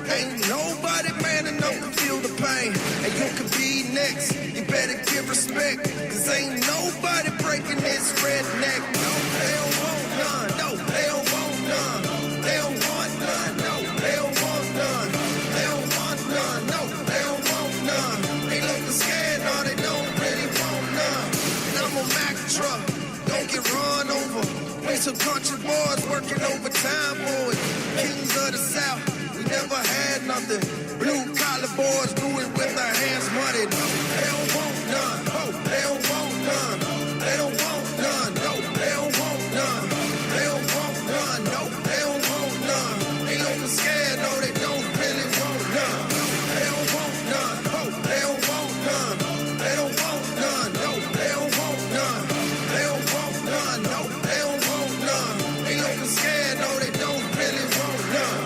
Ain't nobody man enough to feel the pain. And you could be next. You better give respect. Cause ain't nobody breaking this redneck. No, they don't want none. No, they don't want none. They don't want none. No, they don't want none. They don't want none. No, they don't want none. They looking scared, no, they don't really want none. And I'm a Mack truck. Don't get run over. We some country boys working overtime, boys. Kings of the South, we never had nothing. Blue collar boys do it with their hands muddy. No, they don't want none. No, they don't want none. They don't want none. No, they don't want none. They don't want none. No, they don't want none. They looking scared, no, they don't really want none. They don't want none. No, they don't want none. They don't want none. No, they don't want none. They don't want none. No, they don't want none. They looking scared, no, they don't really want none.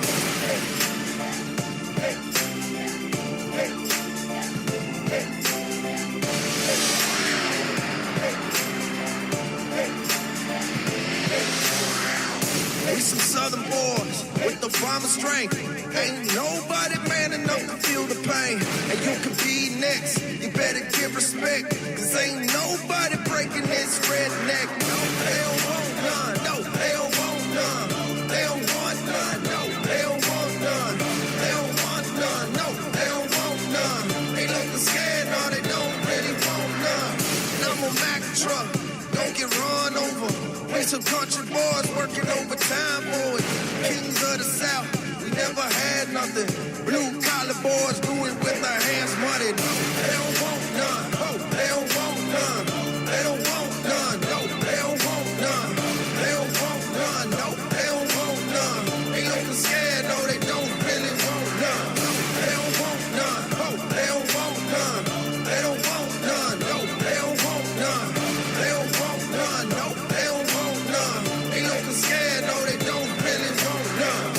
We some southern boys with the farmer strength. Ain't nobody man enough to feel the pain. And you could be next. You better give respect. Cause ain't nobody breaking this redneck. No, they don't want none. No, they don't want none. They don't want none. No, they don't want none. They don't want none. No, they don't want none. They looking scared. No, they don't really want none. And I'm a Mack truck. Don't get run over. We some country boys working overtime, boys. Kings of the South, we never had nothing. Blue collar boys do it with their hands muddy. No, they don't want none. No, they don't want none. They don't want none. No, they don't want none. They don't want none. No, they don't want none. They looking scared, no, they don't really want none. They don't want none. No, they don't want none. They don't want none. No, they don't want none. They don't want none. No, they don't want none. They looking scared, no, they don't really want none.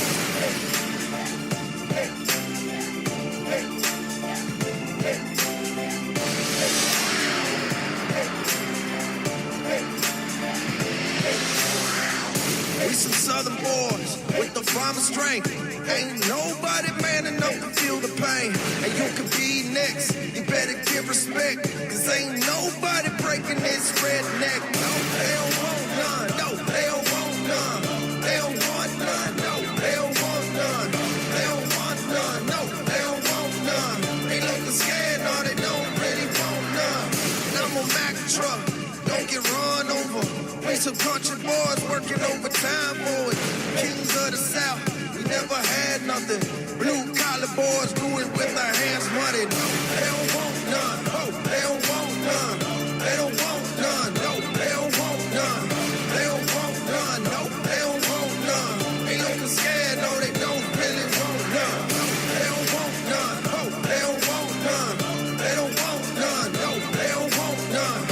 We some southern boys with the farmer strength. Ain't nobody man enough to feel the pain. And you could be next. You better give respect. Cause ain't nobody breaking this redneck. No, they don't want none. No, they don't want none. They don't want none. No, they don't want none. They don't want none. No, they don't want none. They looking scared. No, they don't really want none. And I'm a Mack truck. Don't get run over. We some country boys working overtime, boys. Kings of the South, we never had nothing. Blue collar boys do it with their hands muddy. No, they don't want none. No, they don't want none. They don't want none. No, they don't want none. They don't want none. No, they don't want none. They looking scared, no, they don't really want none. They don't want none. No, they don't want none. They don't want none. No, they don't want none.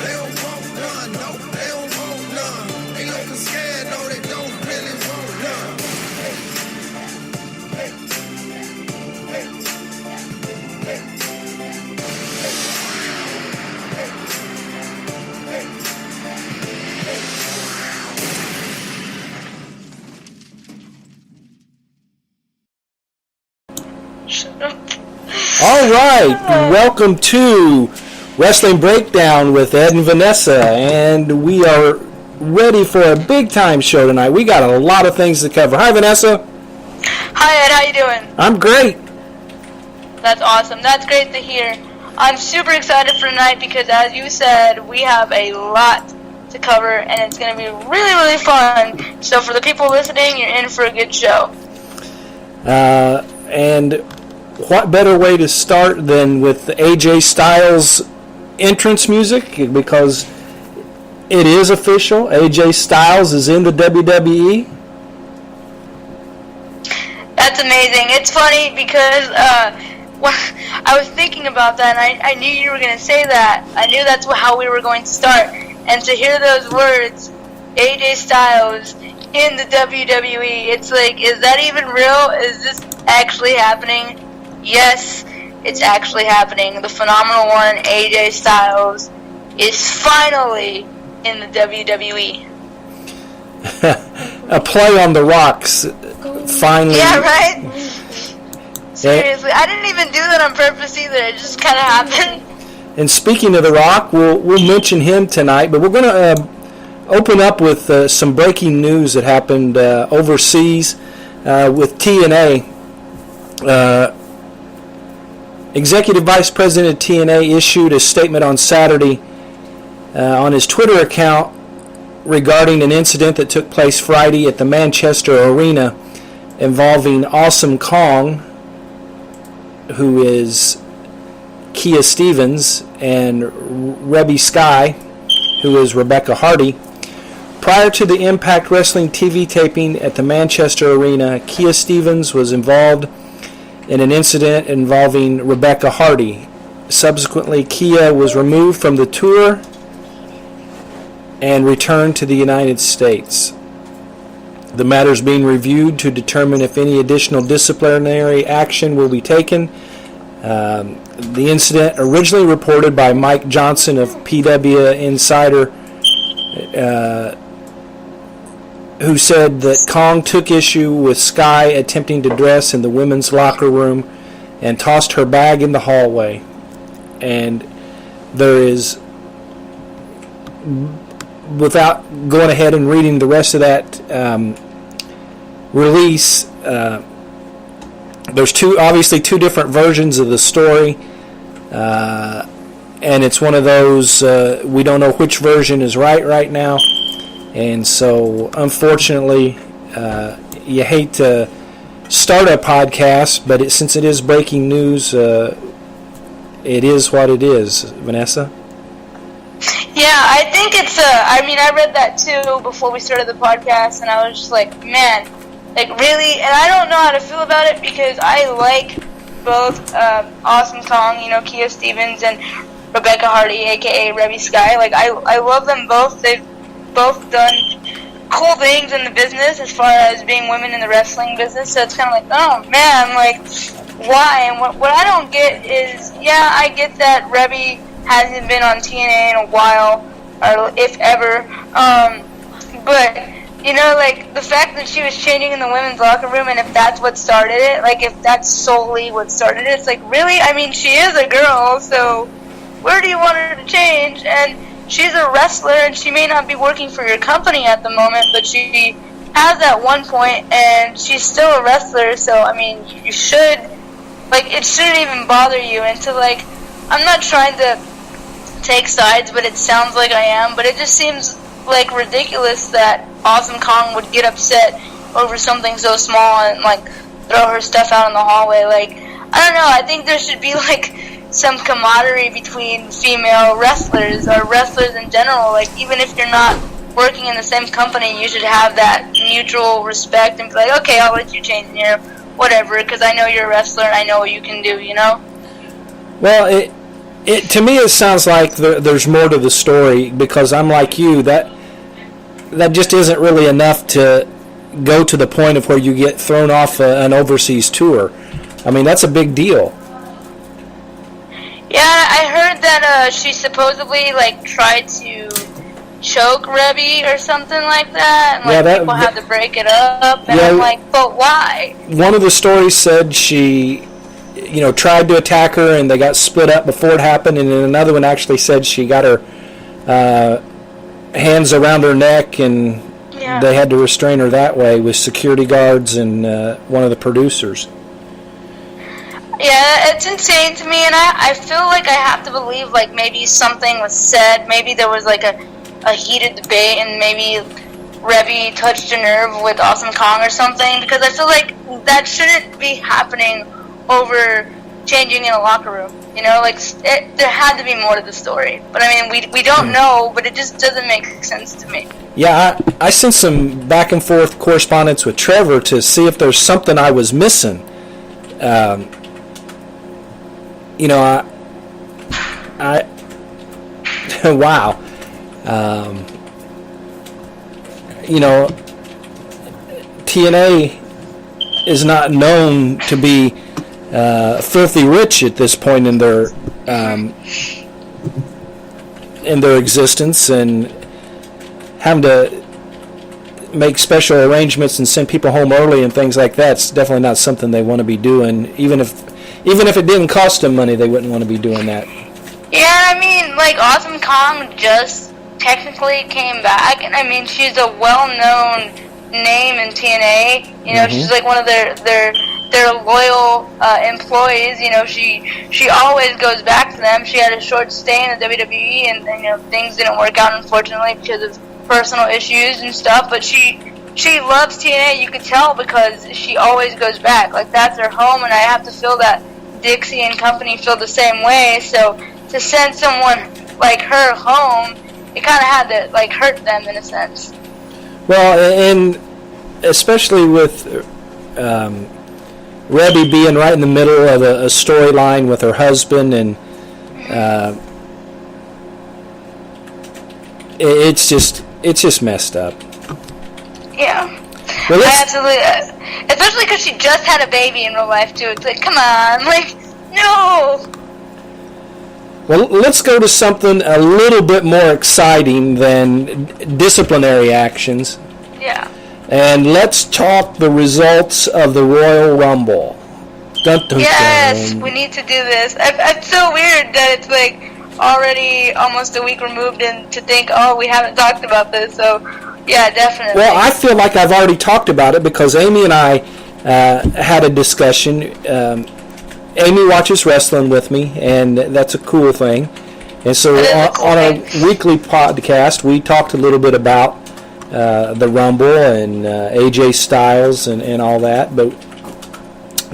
They don't want none. No, they don't want none. They looking scared, no, they don't really want none. All right, welcome to Wrestling Breakdown with Ed and Vanessa, and we are ready for a big-time show tonight. We got a lot of things to cover. Hi, Vanessa. Hi, Ed. How you doing? I'm great. That's awesome. That's great to hear. I'm super excited for tonight because, as you said, we have a lot to cover, and it's going to be really, really fun. So for the people listening, you're in for a good show. And what better way to start than with AJ Styles' entrance music, because it is official. AJ Styles is in the WWE. That's amazing. It's funny because I was thinking about that, and I knew you were going to say that. I knew that's how we were going to start. And to hear those words, AJ Styles in the WWE, it's like, is that even real? Is this actually happening? Yes, it's actually happening. The phenomenal one, AJ Styles, is finally in the WWE. A play on the Rocks, finally. Yeah, right? Seriously, I didn't even do that on purpose either. It just kind of happened. And speaking of The Rock, we'll mention him tonight, but we're going to open up with some breaking news that happened overseas with TNA. Executive Vice President of TNA issued a statement on Saturday on his Twitter account regarding an incident that took place Friday at the Manchester Arena involving Awesome Kong, who is Kia Stevens, and Rebby Sky, who is Rebecca Hardy. Prior to the Impact Wrestling TV taping at the Manchester Arena, Kia Stevens was involved in an incident involving Rebecca Hardy. Subsequently, Kia was removed from the tour and returned to the United States. The matter is being reviewed to determine if any additional disciplinary action will be taken. The incident, originally reported by Mike Johnson of PW Insider, who said that Kong took issue with Sky attempting to dress in the women's locker room and tossed her bag in the hallway. And there is, without going ahead and reading the rest of that release, there's obviously two different versions of the story, and it's one of those we don't know which version is right now, and so unfortunately you hate to start a podcast, but since it is breaking news, it is what it is. Vanessa? Yeah, I think it's I read that too before we started the podcast, and I was just like, man, like really, and I don't know how to feel about it because I like both Awesome Kong, Kia Stevens, and Rebecca Hardy, aka Rebby Sky. Like I love them both. They've both done cool things in the business as far as being women in the wrestling business. So it's kind of like, oh man, like why? And what I don't get is, yeah, I get that Rebby hasn't been on TNA in a while, or if ever, but like the fact that she was changing in the women's locker room, and if that's what started it, like if that's solely what started it, it's like, really? I mean, she is a girl, so where do you want her to change? And she's a wrestler, and she may not be working for your company at the moment, but she has at one point, and she's still a wrestler, so I mean, you should, like, it shouldn't even bother you. And to, like, I'm not trying to take sides, but it sounds like I am, but it just seems like ridiculous that Awesome Kong would get upset over something so small and like throw her stuff out in the hallway. Like, I don't know, I think there should be like some camaraderie between female wrestlers or wrestlers in general. Like, even if you're not working in the same company, you should have that mutual respect and be like, okay, I'll let you change in here, whatever, because I know you're a wrestler and I know what you can do, Well, it to me it sounds like there's more to the story, because I'm like you, that just isn't really enough to go to the point of where you get thrown off an overseas tour. I mean, that's a big deal. Yeah, I heard that she supposedly like tried to choke Rebby or something like that, and like people had to break it up, and I'm like, but why? One of the stories said she tried to attack her and they got split up before it happened, and then another one actually said she got her hands around her neck and they had to restrain her that way with security guards and one of the producers. Yeah, it's insane to me, and I feel like I have to believe like maybe something was said, maybe there was like a heated debate, and maybe Rebby touched a nerve with Awesome Kong or something, because I feel like that shouldn't be happening over changing in a locker room, like there had to be more to the story, but I mean we don't know, but it just doesn't make sense to me. Yeah, I sent some back and forth correspondence with Trevor to see if there's something I was missing. I wow. TNA is not known to be filthy rich at this point in their existence, and having to make special arrangements and send people home early and things like that. It's definitely not something they want to be doing. Even if it didn't cost them money, they wouldn't want to be doing that. Yeah, I mean, like, Awesome Kong just technically came back, and I mean, she's a well-known name in TNA. You know, she's like one of their loyal employees. You know, she always goes back to them. She had a short stay in the WWE, and you know, things didn't work out, unfortunately, because of personal issues and stuff. But she loves TNA. You could tell because she always goes back. Like, that's her home, and I have to feel that Dixie and company feel the same way. So to send someone like her home, it kind of had to, like, hurt them in a sense. Well, and especially with Rebby being right in the middle of a storyline with her husband, and it's just messed up. Yeah. Well, I absolutely, especially because she just had a baby in real life too. It's like, come on, like, no. Well, let's go to something a little bit more exciting than disciplinary actions. Yeah. And let's talk the results of the Royal Rumble. Dun, dun, Yes, dun. we need to do this. It's so weird that it's like already almost a week removed, and to think, oh, we haven't talked about this. So, yeah, definitely. Well, I feel like I've already talked about it because Amy and I had a discussion. Amy watches wrestling with me, and that's a cool thing. And so on a weekly podcast, we talked a little bit about the Rumble and AJ Styles and all that, but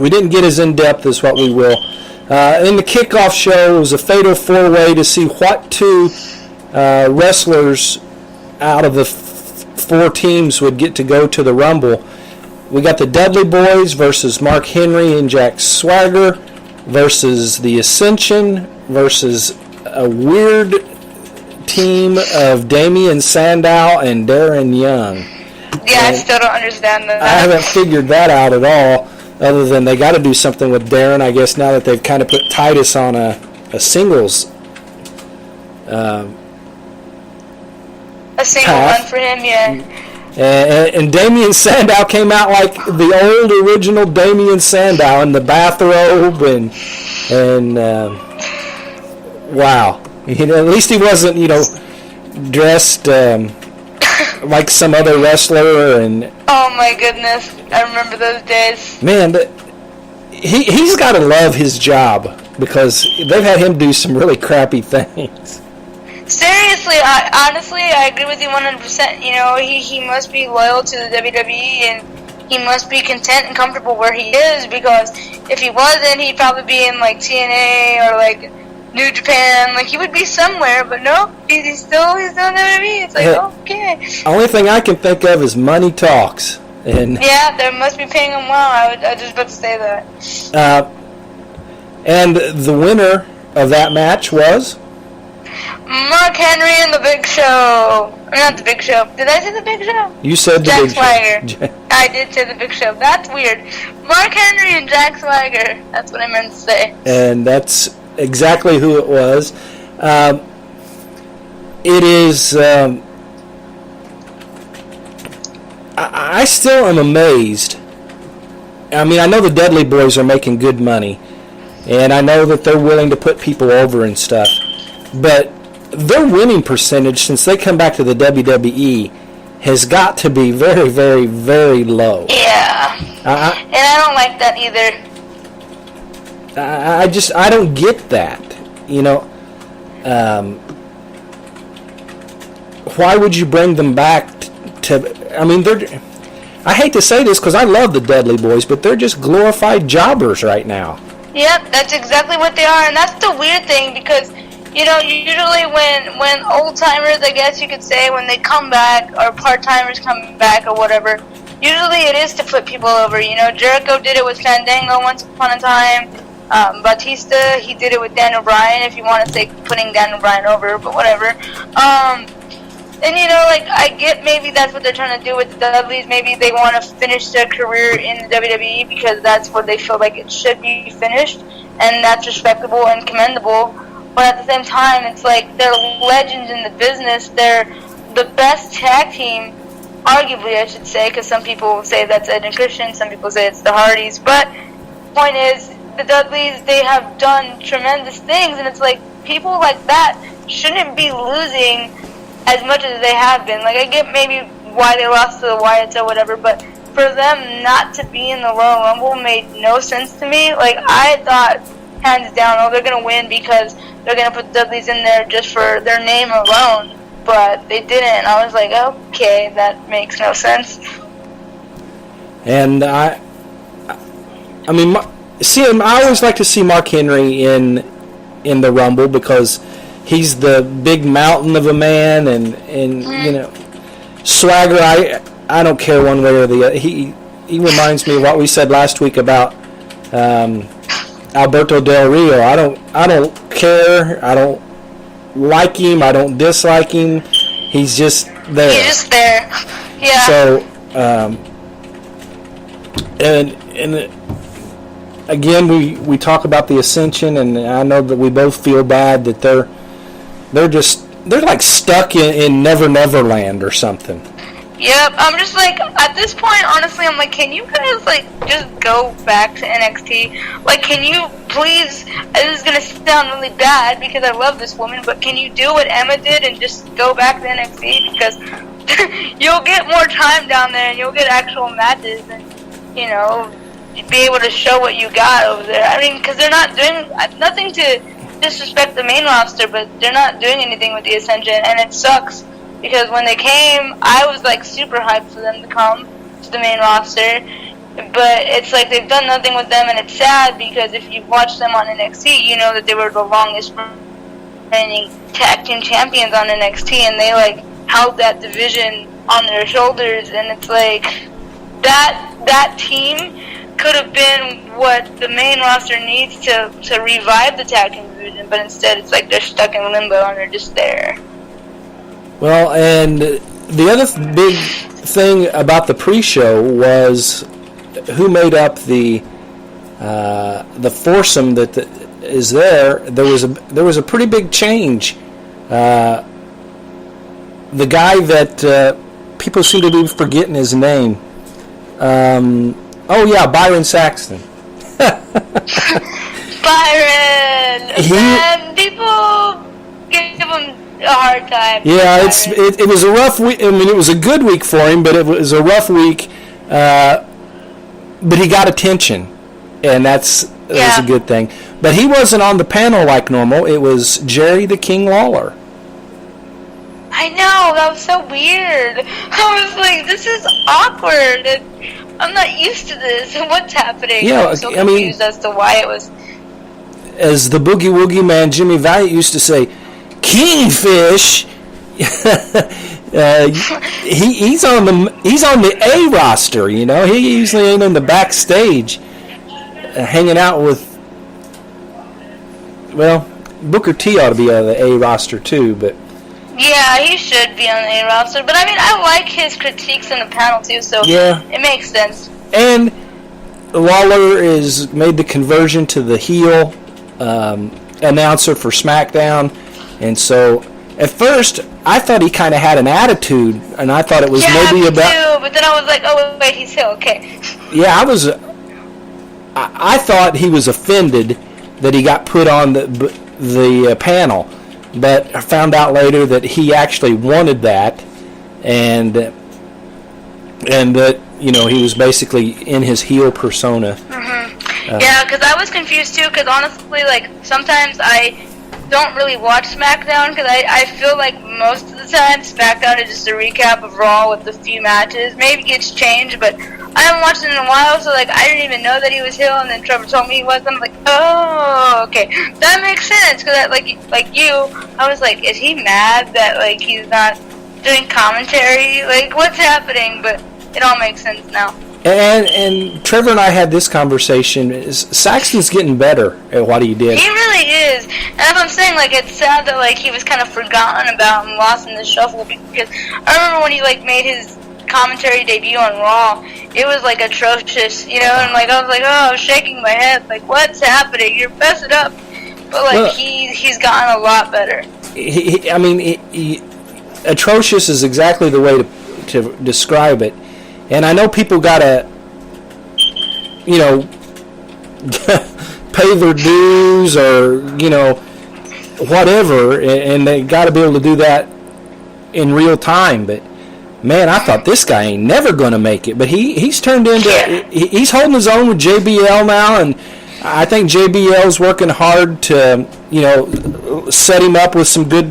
we didn't get as in-depth as what we will. In the kickoff show, it was a fatal four-way to see what two wrestlers out of the four teams would get to go to the Rumble. We got the Dudley Boys versus Mark Henry and Jack Swagger versus the Ascension versus a weird team of Damian Sandow and Darren Young. Yeah, I still don't understand that. I haven't figured that out at all, other than they got to do something with Darren, I guess, now that they've kind of put Titus on a singles A single path. run for him, yeah. And Damian Sandow came out like the old original Damian Sandow in the bathrobe and wow, you know, at least he wasn't, you know, dressed like some other wrestler. And Oh my goodness, I remember those days. man, he's got to love his job because they've had him do some really crappy things. Seriously, honestly, I agree with you 100%. You know, he must be loyal to the WWE, and he must be content and comfortable where he is, because if he wasn't, he'd probably be in, like, TNA or, like, New Japan. Like, he would be somewhere, but no, he's still in WWE. It's like, okay. Only thing I can think of is money talks. And yeah, they must be paying him well. I was just about to say that. And the winner of that match was? Mark Henry and the Big Show. Or not the Big Show. Did I say the Big Show? You said the Jack Big Swagger. Show. I did say the Big Show. That's weird. Mark Henry and Jack Swagger. That's what I meant to say. And that's exactly who it was. It is... I still am amazed. I mean, I know the Dudley Boys are making good money, and I know that they're willing to put people over and stuff, but their winning percentage since they come back to the WWE has got to be very, very, very low. Yeah. And I don't like that either. I don't get that. You know, why would you bring them back to? I mean, I hate to say this because I love the Dudley Boys, but they're just glorified jobbers right now. Yep, that's exactly what they are, and that's the weird thing, because, you know, usually when old-timers, I guess you could say, when they come back, or part-timers come back or whatever, usually it is to put people over. You know, Jericho did it with Fandango once upon a time. Batista, he did it with Daniel Bryan, if you want to say putting Daniel Bryan over, but whatever. And, you know, like, I get maybe that's what they're trying to do with the Dudleys. Maybe they want to finish their career in the WWE because that's where they feel like it should be finished, and that's respectable and commendable. But at the same time, it's like they're legends in the business. They're the best tag team arguably I should say, because some people say that's Ed and Christian, some people say it's the Hardys, but point is, the Dudleys, they have done tremendous things, and it's like, people like that shouldn't be losing as much as they have been. Like, I get maybe why they lost to the Wyatts or whatever, but for them not to be in the Royal Rumble made no sense to me. Like, I thought, hands down, oh, they're going to win because they're going to put Dudleys in there just for their name alone, but they didn't. I was like, okay, that makes no sense. And I mean, I always like to see Mark Henry in the Rumble because he's the big mountain of a man, and you know, swagger. I don't care one way or the other. He reminds me of what we said last week about Alberto Del Rio. I don't care. I don't like him. I don't dislike him. He's just there. He's just there. Yeah. So and again, we talk about the Ascension, and I know that we both feel bad that they're like stuck in Never Land or something. Yep, I'm just like, at this point, honestly, I'm like, can you guys, like, just go back to NXT? Like, can you please, this is going to sound really bad because I love this woman, but can you do what Emma did and just go back to NXT? Because you'll get more time down there and you'll get actual matches and, you know, be able to show what you got over there. I mean, because they're not doing, nothing to disrespect the main roster, but they're not doing anything with the Ascension, and it sucks. Because when they came, I was like super hyped for them to come to the main roster. But it's like they've done nothing with them, and it's sad because if you've watched them on NXT, you know that they were the longest reigning tag team champions on NXT, and they like held that division on their shoulders. And it's like that team could have been what the main roster needs to revive the tag team division, but instead it's like they're stuck in limbo and they're just there. Well, and the other big thing about the pre-show was who made up the foursome that is there. There was a pretty big change. The guy that people seem to be forgetting his name. Byron Saxton. Byron! And people give him a hard time. Yeah, it was a rough week. I mean, it was a good week for him, but it was a rough week. But he got attention, and that's a good thing. But he wasn't on the panel like normal. It was Jerry the King Lawler. I know, that was so weird. I was like, this is awkward. And I'm not used to this. What's happening? Yeah, I'm so confused as to why it was. As the Boogie Woogie man Jimmy Valiant used to say, Kingfish. He's on the A roster, you know. He usually ain't on the backstage, hanging out with. Well, Booker T ought to be on the A roster too, but. Yeah, he should be on the A roster, but I mean, I like his critiques in the panel too, so it makes sense. And Lawler is made the conversion to the heel announcer for SmackDown, and so. At first, I thought he kind of had an attitude, and I thought it was maybe about. Yeah, me too. But then I was like, "Oh wait, he's here, okay." Yeah, I thought he was offended that he got put on the panel, but I found out later that he actually wanted that, and that he was basically in his heel persona. Mm-hmm. Yeah, because I was confused too. Because honestly, like sometimes I don't really watch SmackDown because I feel like most of the time SmackDown is just a recap of Raw with a few matches. Maybe it gets changed, but I haven't watched it in a while, so like I didn't even know that he was heel, and then Trevor told me he was. I'm like, oh, okay, that makes sense. Because like you, I was like, is he mad that like he's not doing commentary? Like, what's happening? But it all makes sense now. And Trevor and I had this conversation. Saxton's getting better at what he did. He really is. And as I'm saying, like, it's sad that, like, he was kind of forgotten about and lost in the shuffle, because I remember when he, like, made his commentary debut on Raw, it was, like, atrocious, and, like, I was like, oh, I was shaking my head, like, what's happening? You're messing up. But, like, he's gotten a lot better. Atrocious is exactly the way to describe it. And I know people gotta, pay their dues or whatever, and they got to be able to do that in real time. But man, I thought this guy ain't never going to make it. But he's turned into he's holding his own with JBL now, and I think JBL's working hard to set him up with some good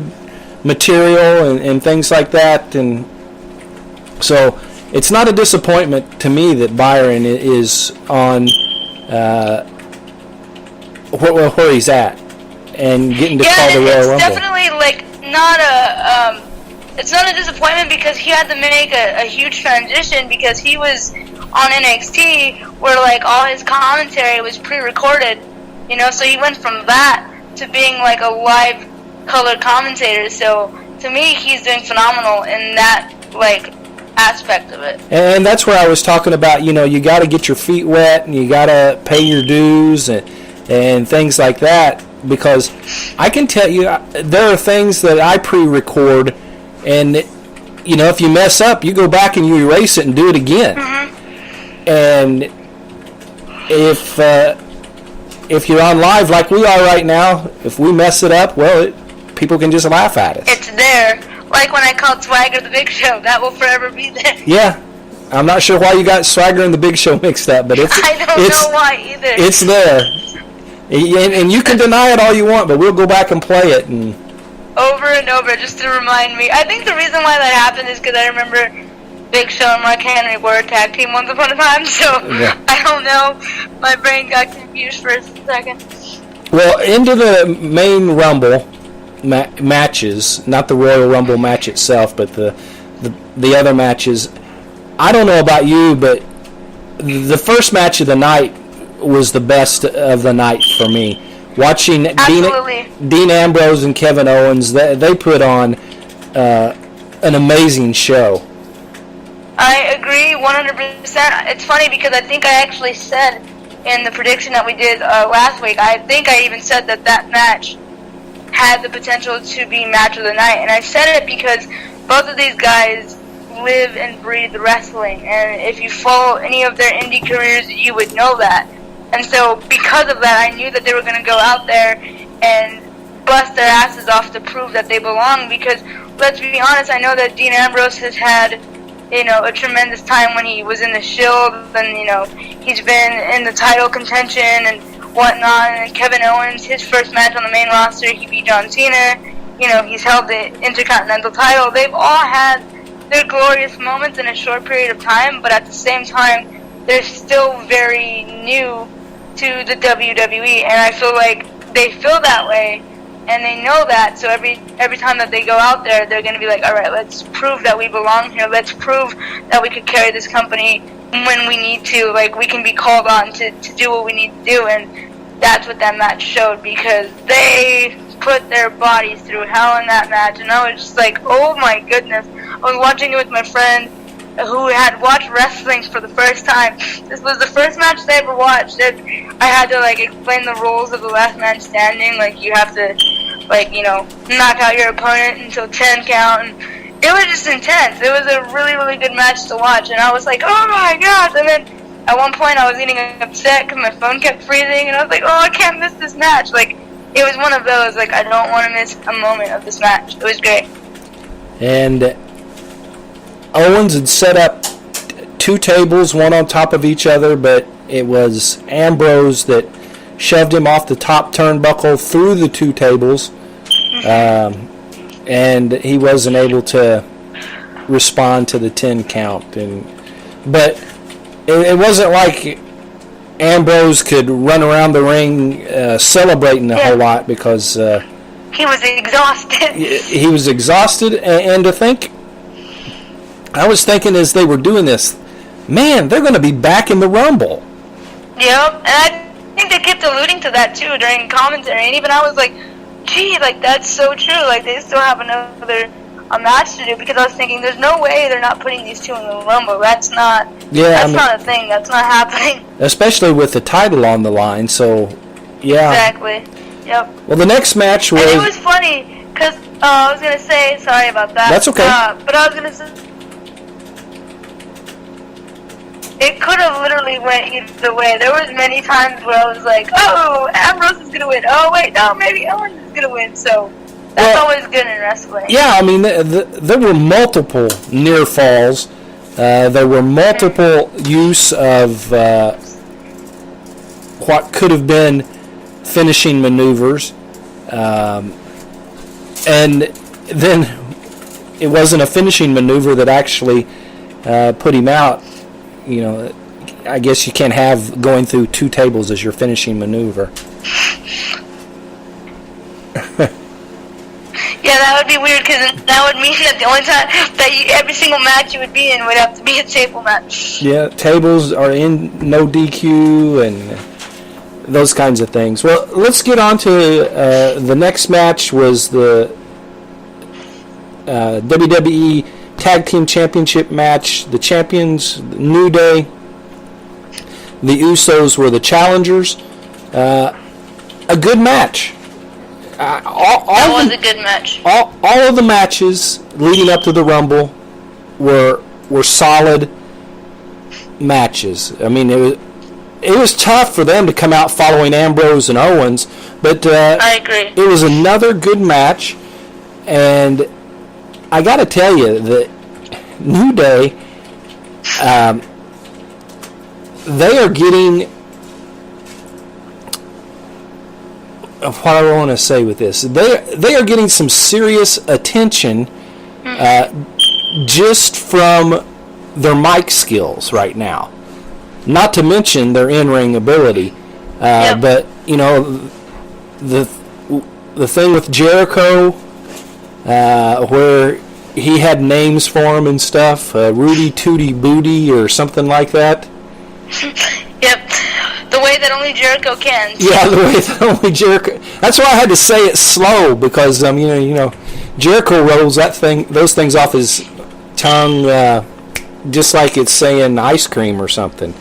material and things like that. And so it's not a disappointment to me that Byron is on where he's at and getting to call the Royal Rumble. It's definitely it's not a disappointment because he had to make a huge transition because he was on NXT where all his commentary was pre-recorded, so he went from that to being a live color commentator. So to me, he's doing phenomenal in that aspect of it. And that's where I was talking about, you got to get your feet wet and you got to pay your dues and things like that, because I can tell you there are things that I pre-record, and if you mess up, you go back and you erase it and do it again. Mm-hmm. And if you're on live like we are right now, if we mess it up, well, people can just laugh at us. It's there. Like when I called Swagger the Big Show, that will forever be there. Yeah. I'm not sure why you got Swagger and the Big Show mixed up, but I don't know why either. It's there. And you can deny it all you want, but we'll go back and play it. And over and over, just to remind me. I think the reason why that happened is because I remember Big Show and Mark Henry were a tag team once upon a time, so yeah. I don't know. My brain got confused for a second. Well, into the main Rumble matches, not the Royal Rumble match itself, but the other matches. I don't know about you, but the first match of the night was the best of the night for me. Watching Dean Ambrose and Kevin Owens, they put on an amazing show. I agree 100%. It's funny because I think I actually said in the prediction that we did last week, I think I even said that match had the potential to be match of the night. And I said it because both of these guys live and breathe wrestling. And if you follow any of their indie careers, you would know that. And so because of that, I knew that they were going to go out there and bust their asses off to prove that they belong. Because let's be honest, I know that Dean Ambrose has had a tremendous time when he was in the Shield, and he's been in the title contention and whatnot. And Kevin Owens, his first match on the main roster, he beat John Cena. He's held the Intercontinental title. They've all had their glorious moments in a short period of time, but at the same time, they're still very new to the WWE, and I feel like they feel that way. And they know that, so every time that they go out there, they're going to be like, all right, let's prove that we belong here. Let's prove that we could carry this company when we need to. We can be called on to do what we need to do. And that's what that match showed, because they put their bodies through hell in that match. And I was just like, oh my goodness. I was watching it with my friend who had watched wrestling for the first time. This was the first match they ever watched. I had to explain the rules of the last man standing. You have to knock out your opponent until 10 count, and it was just intense. It was a really, really good match to watch, and I was like, oh my gosh. And then at one point I was getting upset because my phone kept freezing, and I was like, oh, I can't miss this match. It was one of those, I don't want to miss a moment of this match. It was great. And Owens had set up two tables, one on top of each other, but it was Ambrose that shoved him off the top turnbuckle through the two tables, and he wasn't able to respond to the 10 count. But it wasn't like Ambrose could run around the ring celebrating a whole lot, because he was exhausted. He was exhausted, and to think, I was thinking as they were doing this, man, they're going to be back in the Rumble. Yep, and I think they kept alluding to that too during commentary, and even I was like, gee, that's so true. They still have another match to do, because I was thinking, there's no way they're not putting these two in the Rumble. That's not a thing. That's not happening. Especially with the title on the line. So, yeah. Exactly. Yep. Well, the next match was. And it was funny because I was gonna say, sorry about that. That's okay. But I was gonna say, it could have literally went either way. There was many times where I was like, oh, Ambrose is gonna win. Oh wait, no, maybe Owens is gonna win. So that's always good in wrestling. Yeah, I mean, there were multiple near falls. There were multiple use of what could have been finishing maneuvers. And then it wasn't a finishing maneuver that actually put him out. You know, I guess you can't have going through 2 tables as your finishing maneuver. Yeah, that would be weird because that would mean that the only time that every single match you would be in would have to be a table match. Yeah, tables are in no DQ and those kinds of things. Well, let's get on to the next match was the WWE Tag Team Championship match. The champions, New Day, the Usos were the challengers. A good match. That was a good match. All of the matches leading up to the Rumble were solid matches. I mean, it was tough for them to come out following Ambrose and Owens, but I agree. It was another good match, and I got to tell you that New Day, they are getting. What I want to say with this, they are getting some serious attention just from their mic skills right now. Not to mention their in-ring ability, but you know the thing with Jericho, where he had names for him and stuff, Rudy Tooty Booty or something like that. Yep. The way that only Jericho can. Yeah, the way that only Jericho. That's why I had to say it slow because you know, Jericho rolls those things off his tongue just like it's saying ice cream or something.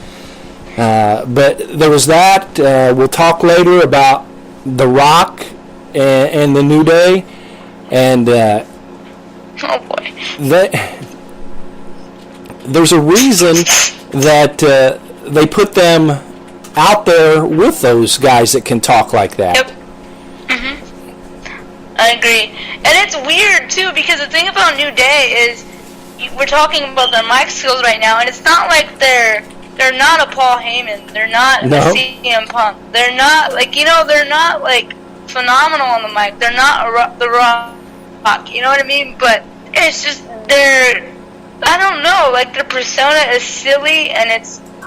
But there was that. We'll talk later about The Rock and the New Day, and oh boy, there's a reason that they put them out there with those guys that can talk like that. Yep. I agree. And it's weird, too, because the thing about New Day is we're talking about their mic skills right now, and it's not like they're not a Paul Heyman. They're not a CM Punk. They're not, they're not, phenomenal on the mic. They're not The Rock. You know what I mean? But it's just, I don't know, their persona is silly, and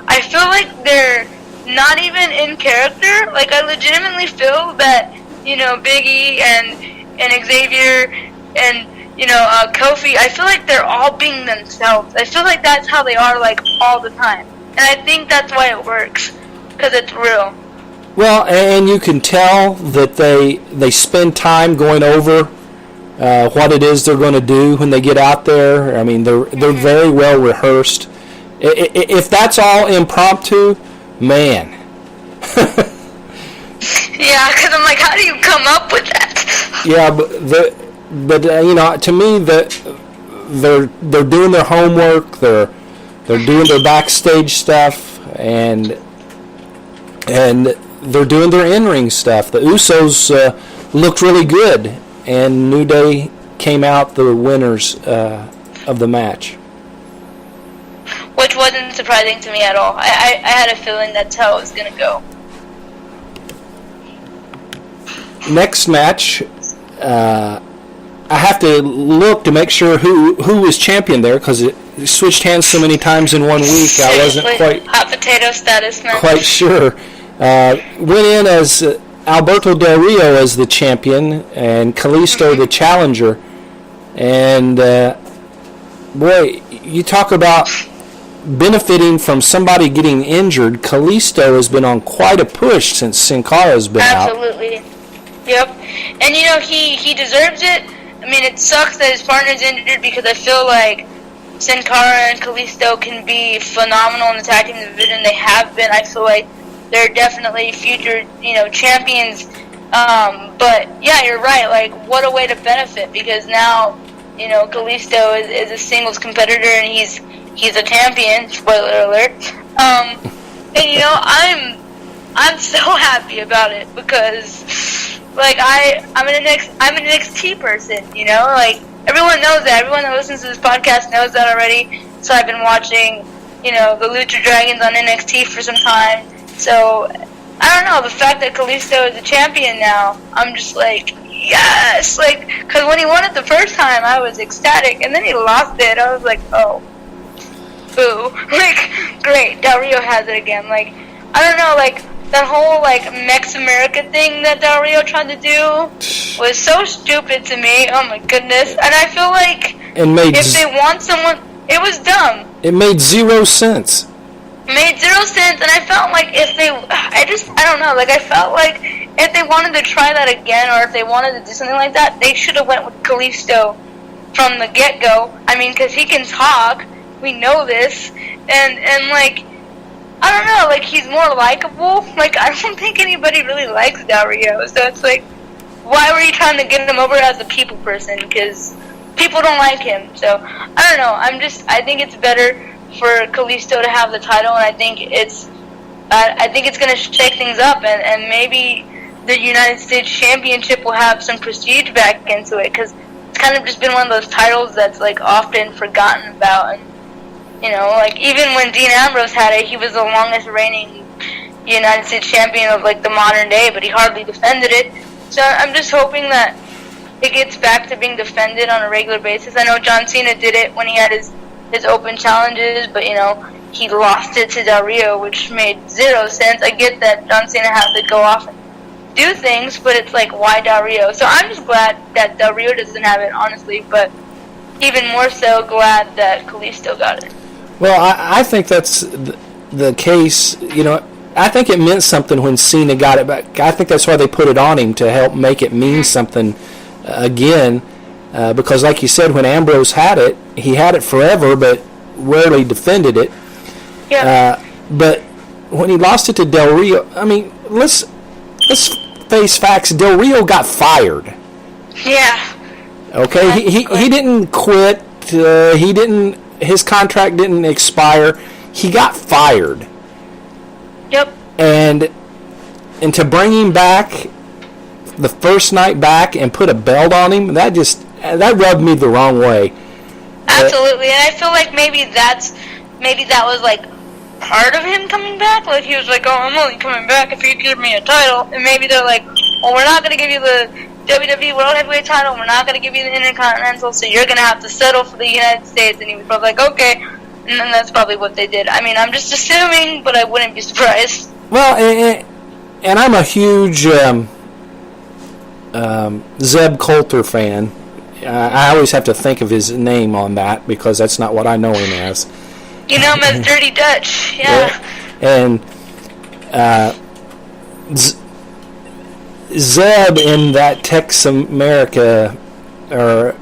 I feel like they're not even in character. I legitimately feel that, Big E and Xavier and, Kofi, I feel like they're all being themselves. I feel like that's how they are, all the time. And I think that's why it works, because it's real. Well, and you can tell that they spend time going over what it is they're going to do when they get out there. I mean, they're very well rehearsed. If that's all impromptu, man. Yeah, because I'm like, how do you come up with that? Yeah, but to me, they're doing their homework. They're doing their backstage stuff, and they're doing their in-ring stuff. The Usos looked really good, and New Day came out the winners of the match. Which wasn't surprising to me at all. I had a feeling that's how it was going to go. Next match, I have to look to make sure who was champion there because it switched hands so many times in 1 week. I wasn't quite hot potato status match. Quite sure. Went in as Alberto Del Rio as the champion and Kalisto the challenger. And boy, you talk about benefiting from somebody getting injured. Kalisto has been on quite a push since Sin Cara's been out. Absolutely. Yep. And he deserves it. I mean, it sucks that his partner's injured because I feel like Sin Cara and Kalisto can be phenomenal in the tag team division. They have been. I feel like they're definitely future, champions. But yeah, you're right. What a way to benefit because now, Kalisto is a singles competitor and he's a champion. Spoiler alert. And I'm so happy about it because, like, I'm an NXT person. Like, everyone knows that. Everyone that listens to this podcast knows that already. So I've been watching, the Lucha Dragons on NXT for some time. So I don't know, the fact that Kalisto is a champion now, I'm just like, yes, like, because when he won it the first time, I was ecstatic, and then he lost it. I was like, oh, boo. Like, great, Del Rio has it again. Like, I don't know, like, that whole, like, Mex America thing that Del Rio tried to do was so stupid to me. Oh, my goodness. And I feel like if they want someone, it was dumb. It made 0 sense. Made 0 sense, and I felt like I don't know, like, I felt like if they wanted to try that again, or if they wanted to do something like that, they should have went with Kalisto from the get-go. I mean, because he can talk, we know this, and like, I don't know, like, he's more likable. Like, I don't think anybody really likes Del Rio, so it's like, why were you trying to get him over as a people person? Because people don't like him, so, I don't know, I think it's better for Kalisto to have the title, and I think it's going to shake things up, and maybe the United States Championship will have some prestige back into it, because it's kind of just been one of those titles that's, like, often forgotten about, and, like, even when Dean Ambrose had it, he was the longest reigning United States Champion of, like, the modern day, but he hardly defended it, so I'm just hoping that it gets back to being defended on a regular basis. I know John Cena did it when he had his open challenges, but, he lost it to Del Rio, which made 0 sense. I get that John Cena had to go off and do things, but it's like, why Del Rio? So I'm just glad that Del Rio doesn't have it, honestly, but even more so glad that Kalisto got it. Well, I think that's the case. I think it meant something when Cena got it back. I think that's why they put it on him, to help make it mean something again. Because, like you said, when Ambrose had it, he had it forever, but rarely defended it. Yeah. But when he lost it to Del Rio, I mean, let's face facts. Del Rio got fired. Yeah. Okay, he didn't quit. His contract didn't expire. He got fired. Yep. And to bring him back the first night back and put a belt on him, that rubbed me the wrong way. Absolutely, and I feel like maybe that was like part of him coming back. Like, he was like, oh, I'm only coming back if you give me a title. And maybe they're like, well, we're not going to give you the WWE World Heavyweight title, we're not going to give you the Intercontinental, so you're going to have to settle for the United States. And he was probably like, okay. And then that's probably what they did. I mean, I'm just assuming, but I wouldn't be surprised. Well, and I'm a huge Zeb Coulter fan. I always have to think of his name on that, because that's not what I know him as. You know him as Dirty Dutch, yeah. And Zeb in that Tex America, or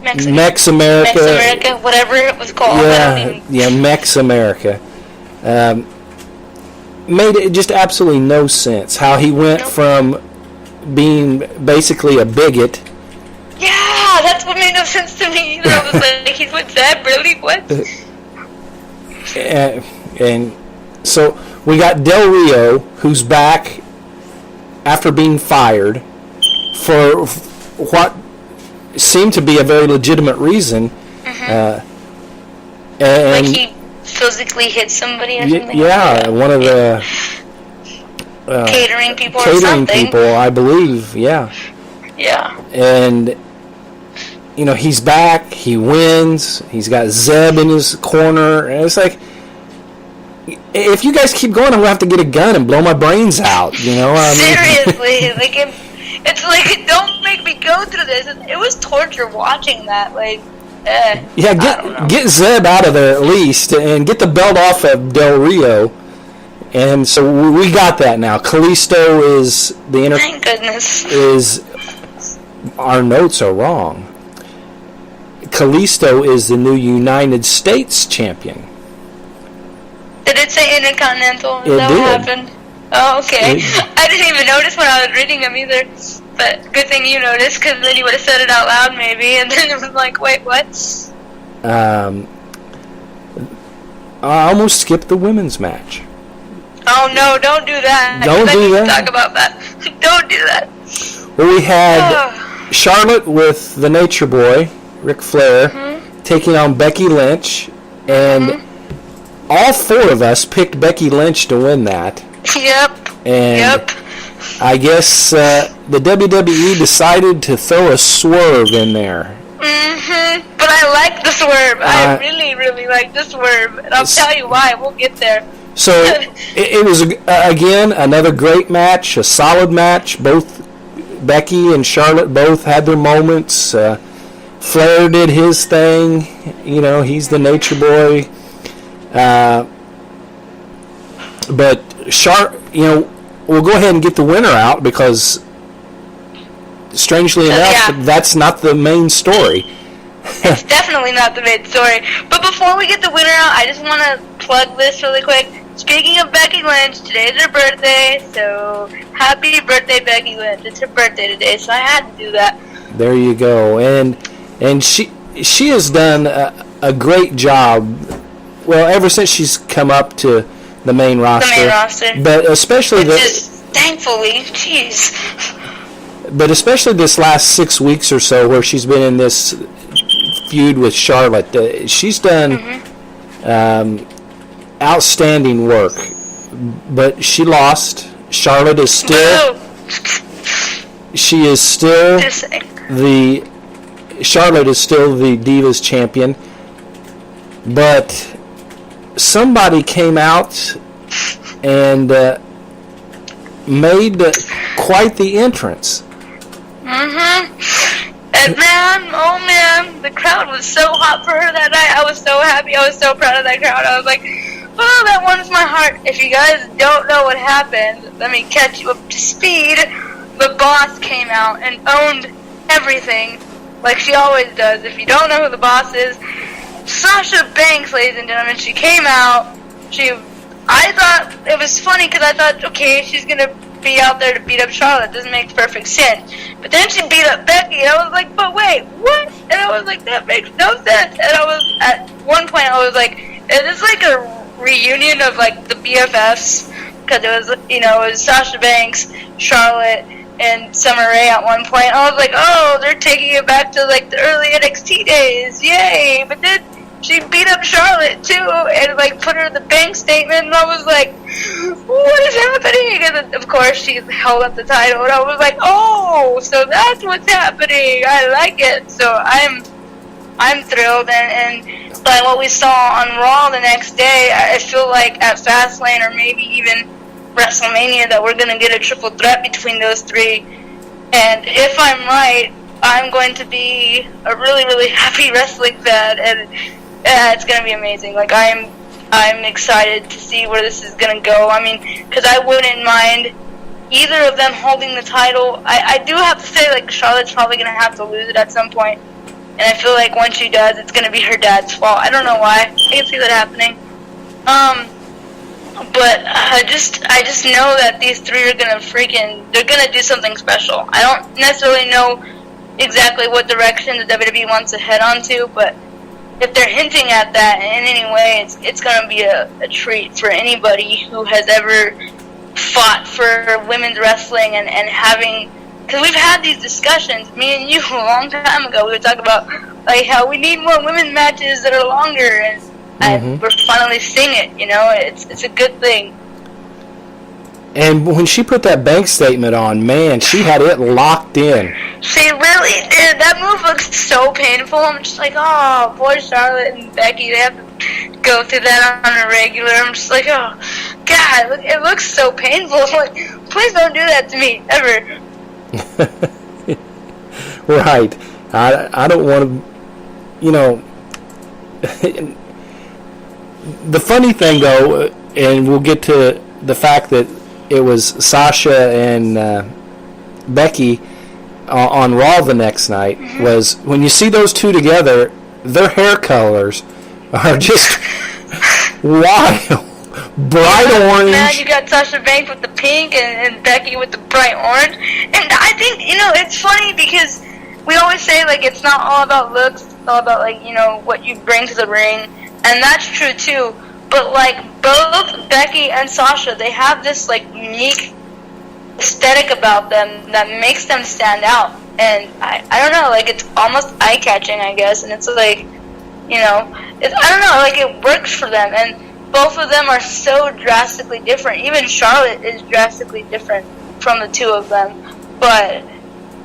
Mex America, whatever it was called. Yeah, Mex America. Made it just absolutely no sense how he went from being basically a bigot. Yeah, that's what made no sense to me. I was like, he's with Zeb, really? What? And so we got Del Rio, who's back after being fired for what seemed to be a very legitimate reason. Mm-hmm. And like he physically hit somebody or something? Yeah, one of the catering people catering or something. people, I believe, yeah. Yeah. And he's back, he wins, he's got Zeb in his corner, and it's like, if you guys keep going, I'm going to have to get a gun and blow my brains out, Seriously, like, it's like, don't make me go through this. It was torture watching that, like, Yeah, get Zeb out of there at least, and get the belt off of Del Rio. And so we got that now. Kalisto is the Thank goodness. Our notes are wrong. Kalisto is the new United States champion. Did it say Intercontinental? Is that what happened? Oh, okay. I didn't even notice when I was reading them either. But good thing you noticed, because then you would have said it out loud maybe, and then it was like, wait, what? I almost skipped the women's match. Oh, no, don't do that. Don't do that. Talk about that. Don't do that. Well, we had Charlotte with the Nature Boy, Ric Flair, taking on Becky Lynch, and all four of us picked Becky Lynch to win that. Yep. And I guess the WWE decided to throw a swerve in there. But I like the swerve. I really, really like the swerve. And I'll tell you why. We'll get there. So it was, again, another great match, a solid match. Both Becky and Charlotte both had their moments. Flair did his thing. You know, he's the Nature Boy. But we'll go ahead and get the winner out because, strangely enough, that's not the main story. It's definitely not the main story. But before we get the winner out, I just want to plug this really quick. Speaking of Becky Lynch, today's her birthday, so happy birthday, Becky Lynch. It's her birthday today, so I had to do that. There you go. And she has done a great job, well, ever since she's come up to the main roster. The main roster. But especially thankfully, jeez. But especially this last 6 weeks or so where she's been in this feud with Charlotte, she's done outstanding work. But she lost. Charlotte is still... She is still Charlotte is still the Divas champion. But somebody came out and made quite the entrance. And man, the crowd was so hot for her that night. I was so happy. I was so proud of that crowd. I was like, oh, that warms my heart. If you guys don't know what happened, let me catch you up to speed. The Boss came out and owned everything, like she always does. If you don't know who the Boss is, Sasha Banks, ladies and gentlemen, she came out. I thought it was funny because I thought, okay, she's gonna be out there to beat up Charlotte. Doesn't make perfect sense. But then she beat up Becky, and I was like, but wait, what? And I was like, that makes no sense. And I was at one point, I was like, is this like a reunion of like the BFFs? Because it was Sasha Banks, Charlotte, and Summer Rae at one point. I was like, oh, they're taking it back to like the early NXT days, yay! But then she beat up Charlotte too, and like put her in the bank statement, and I was like, what is happening? And of course she held up the title, and I was like, oh, so that's what's happening. I like it. So I'm thrilled, and by what we saw on Raw the next day, I feel like at Fastlane or maybe even WrestleMania that we're gonna get a triple threat between those three. And if I'm right, I'm going to be a really, really happy wrestling fan, and it's going to be amazing. Like, I'm excited to see where this is going to go. I mean, because I wouldn't mind either of them holding the title. I do have to say, like, Charlotte's probably going to have to lose it at some point. And I feel like once she does, it's going to be her dad's fault. I don't know why. I can see that happening. But I just know that these three are going to they're going to do something special. I don't necessarily know exactly what direction the WWE wants to head onto, but if they're hinting at that in any way, it's going to be a treat for anybody who has ever fought for women's wrestling and having, because we've had these discussions, me and you, a long time ago. We were talking about like how we need more women's matches that are longer, and we're finally seeing it. You know, it's a good thing. And when she put that bank statement on, man, she had it locked in. She really did. That move looks so painful. I'm just like, oh, boy, Charlotte and Becky, they have to go through that on a regular. I'm just like, oh, God, it looks so painful. I'm like, please don't do that to me, ever. Right. I don't want to, you know. The funny thing, though, and we'll get to the fact that it was Sasha and Becky on Raw the next night, was when you see those two together, their hair colors are just wild. bright orange. Man, you got Sasha Banks with the pink and Becky with the bright orange. And I think, it's funny because we always say, like, it's not all about looks. It's all about, like, what you bring to the ring. And that's true, too. But, like, both Becky and Sasha, they have this, like, unique aesthetic about them that makes them stand out. And I don't know, like, it's almost eye-catching, I guess. And it's like, I don't know, like, it works for them. And both of them are so drastically different. Even Charlotte is drastically different from the two of them. But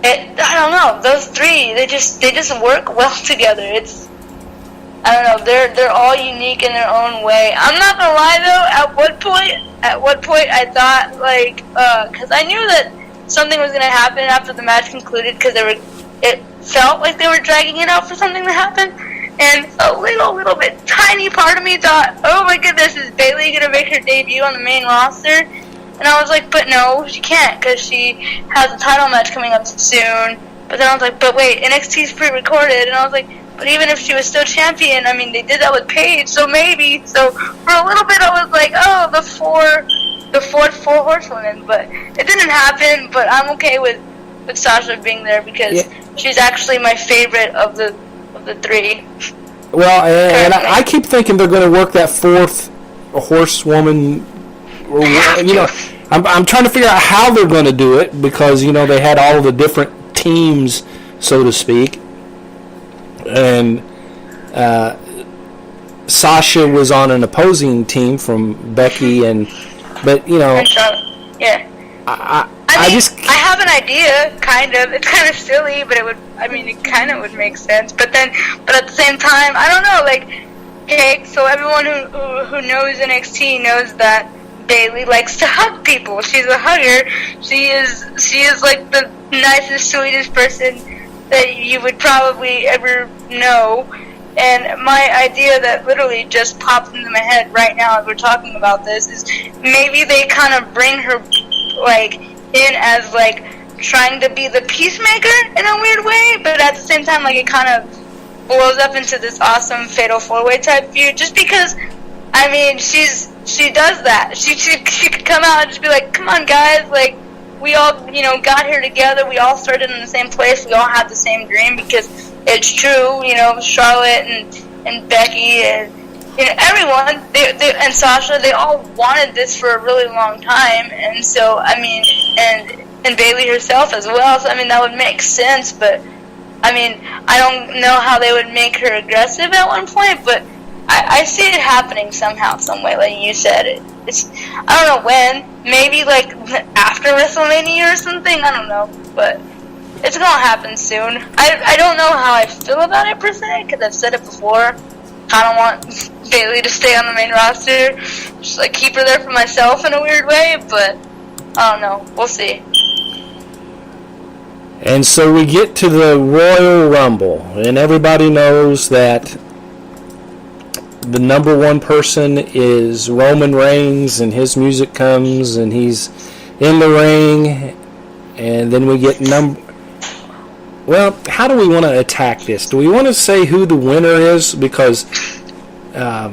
I don't know. Those three, they just work well together. I don't know. They're all unique in their own way. I'm not gonna lie though. At what point I thought, like, because I knew that something was gonna happen after the match concluded, because it felt like they were dragging it out for something to happen. And a little bit, tiny part of me thought, oh my goodness, is Bayley going to make her debut on the main roster? And I was like, but no, she can't, because she has a title match coming up soon. But then I was like, but wait, NXT's pre-recorded. And I was like, but even if she was still champion, I mean, they did that with Paige, so maybe. So for a little bit, I was like, oh, the four horsewomen. But it didn't happen, but I'm okay with Sasha being there, because she's actually my favorite of the three. Well, and I keep thinking they're going to work that fourth horsewoman. I'm trying to figure out how they're going to do it, because they had all the different teams, so to speak, and Sasha was on an opposing team from Becky, but yeah. I have an idea, kind of. It's kind of silly, but it kind of would make sense. But at the same time, I don't know, like, okay, so everyone who knows NXT knows that Bayley likes to hug people. She's a hugger. She is like the nicest, sweetest person that you would probably ever know. And my idea that literally just popped into my head right now as we're talking about this is maybe they kind of bring her, like, in as, like, trying to be the peacemaker in a weird way, but at the same time, like, it kind of blows up into this awesome fatal four-way type feud, just because, I mean, she does that. She could come out and just be like, come on, guys, like, we all, got here together, we all started in the same place, we all had the same dream, because it's true, Charlotte and Becky and everyone, they and Sasha, they all wanted this for a really long time, and so, I mean, and Bayley herself as well, so, I mean, that would make sense, but, I mean, I don't know how they would make her aggressive at one point, but I see it happening somehow, some way, like you said. It's I don't know when, maybe, like, after WrestleMania or something, I don't know, but it's gonna happen soon. I don't know how I feel about it, per se, because I've said it before. I don't want Bayley to stay on the main roster. Just, like, keep her there for myself in a weird way, but I don't know. We'll see. And so we get to the Royal Rumble, and everybody knows that the number one person is Roman Reigns, and his music comes, and he's in the ring, and then we get Well, how do we want to attack this? Do we want to say who the winner is? Because I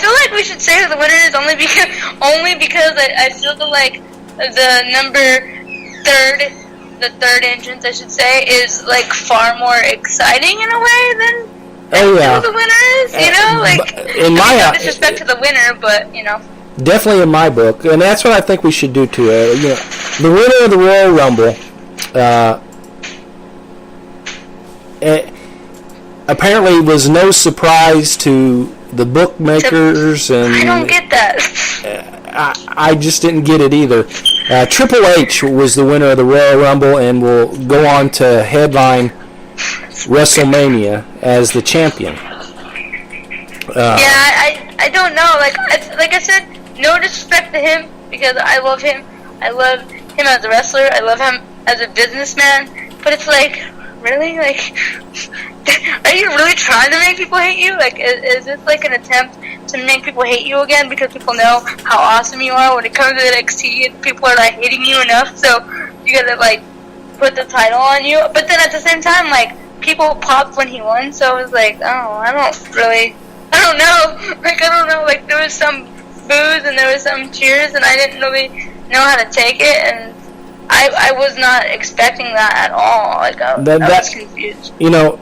feel like we should say who the winner is only because I feel like the third entrance, I should say, is, like, far more exciting in a way than who the winner is. No disrespect to the winner, but definitely in my book, and that's what I think we should do too. The winner of the Royal Rumble apparently was no surprise to the bookmakers, and I don't get that. I just didn't get it either. Triple H was the winner of the Royal Rumble and will go on to headline WrestleMania as the champion. I don't know. Like I said, no disrespect to him, because I love him. I love him as a wrestler. I love him as a businessman. But it's like, really? Like, are you really trying to make people hate you? Like, is this like an attempt to make people hate you again, because people know how awesome you are when it comes to NXT, and people are not hating you enough, so you gotta, like, put the title on you? But then at the same time, like, people popped when he won, so it was like, oh, I don't really I don't know. Like, I don't know. Like, there was some boos and there was some cheers, and I didn't really know how to take it, and I was not expecting that at all. Like, I was confused. You know,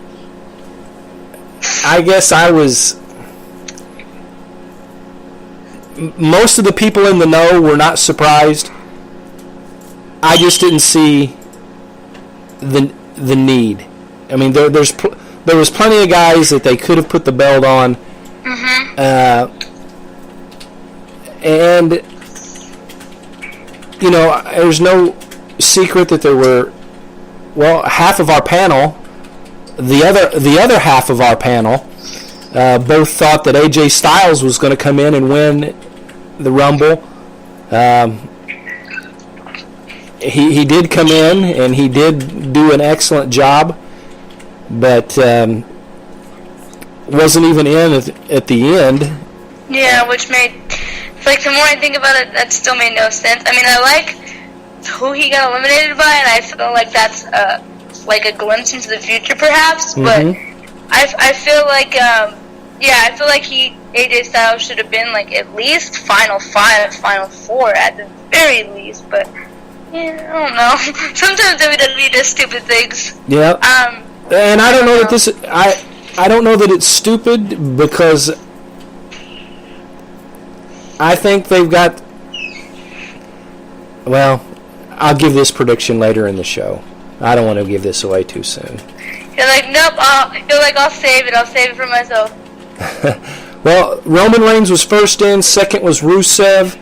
I guess I was... Most of the people in the know were not surprised. I just didn't see the need. I mean, there was plenty of guys that they could have put the belt on. Mm-hmm. And, you know, there's no secret that there were, well, half of our panel, the other half of our panel, both thought that AJ Styles was going to come in and win the Rumble. He did come in, and he did do an excellent job, but wasn't even in at the end. Yeah, which made, like, the more I think about it, that still made no sense. I mean, I like who he got eliminated by, and I feel like that's like a glimpse into the future, perhaps. Mm-hmm. But I feel like, I feel like AJ Styles should have been like at least Final 5, Final 4 at the very least. But yeah, I don't know. Sometimes WWE does stupid things. Yeah. And I don't know that this. I don't know that it's stupid, because I think they've got... Well, I'll give this prediction later in the show. I don't want to give this away too soon. You're like, nope. I'll save it. I'll save it for myself. Well, Roman Reigns was first in. Second was Rusev.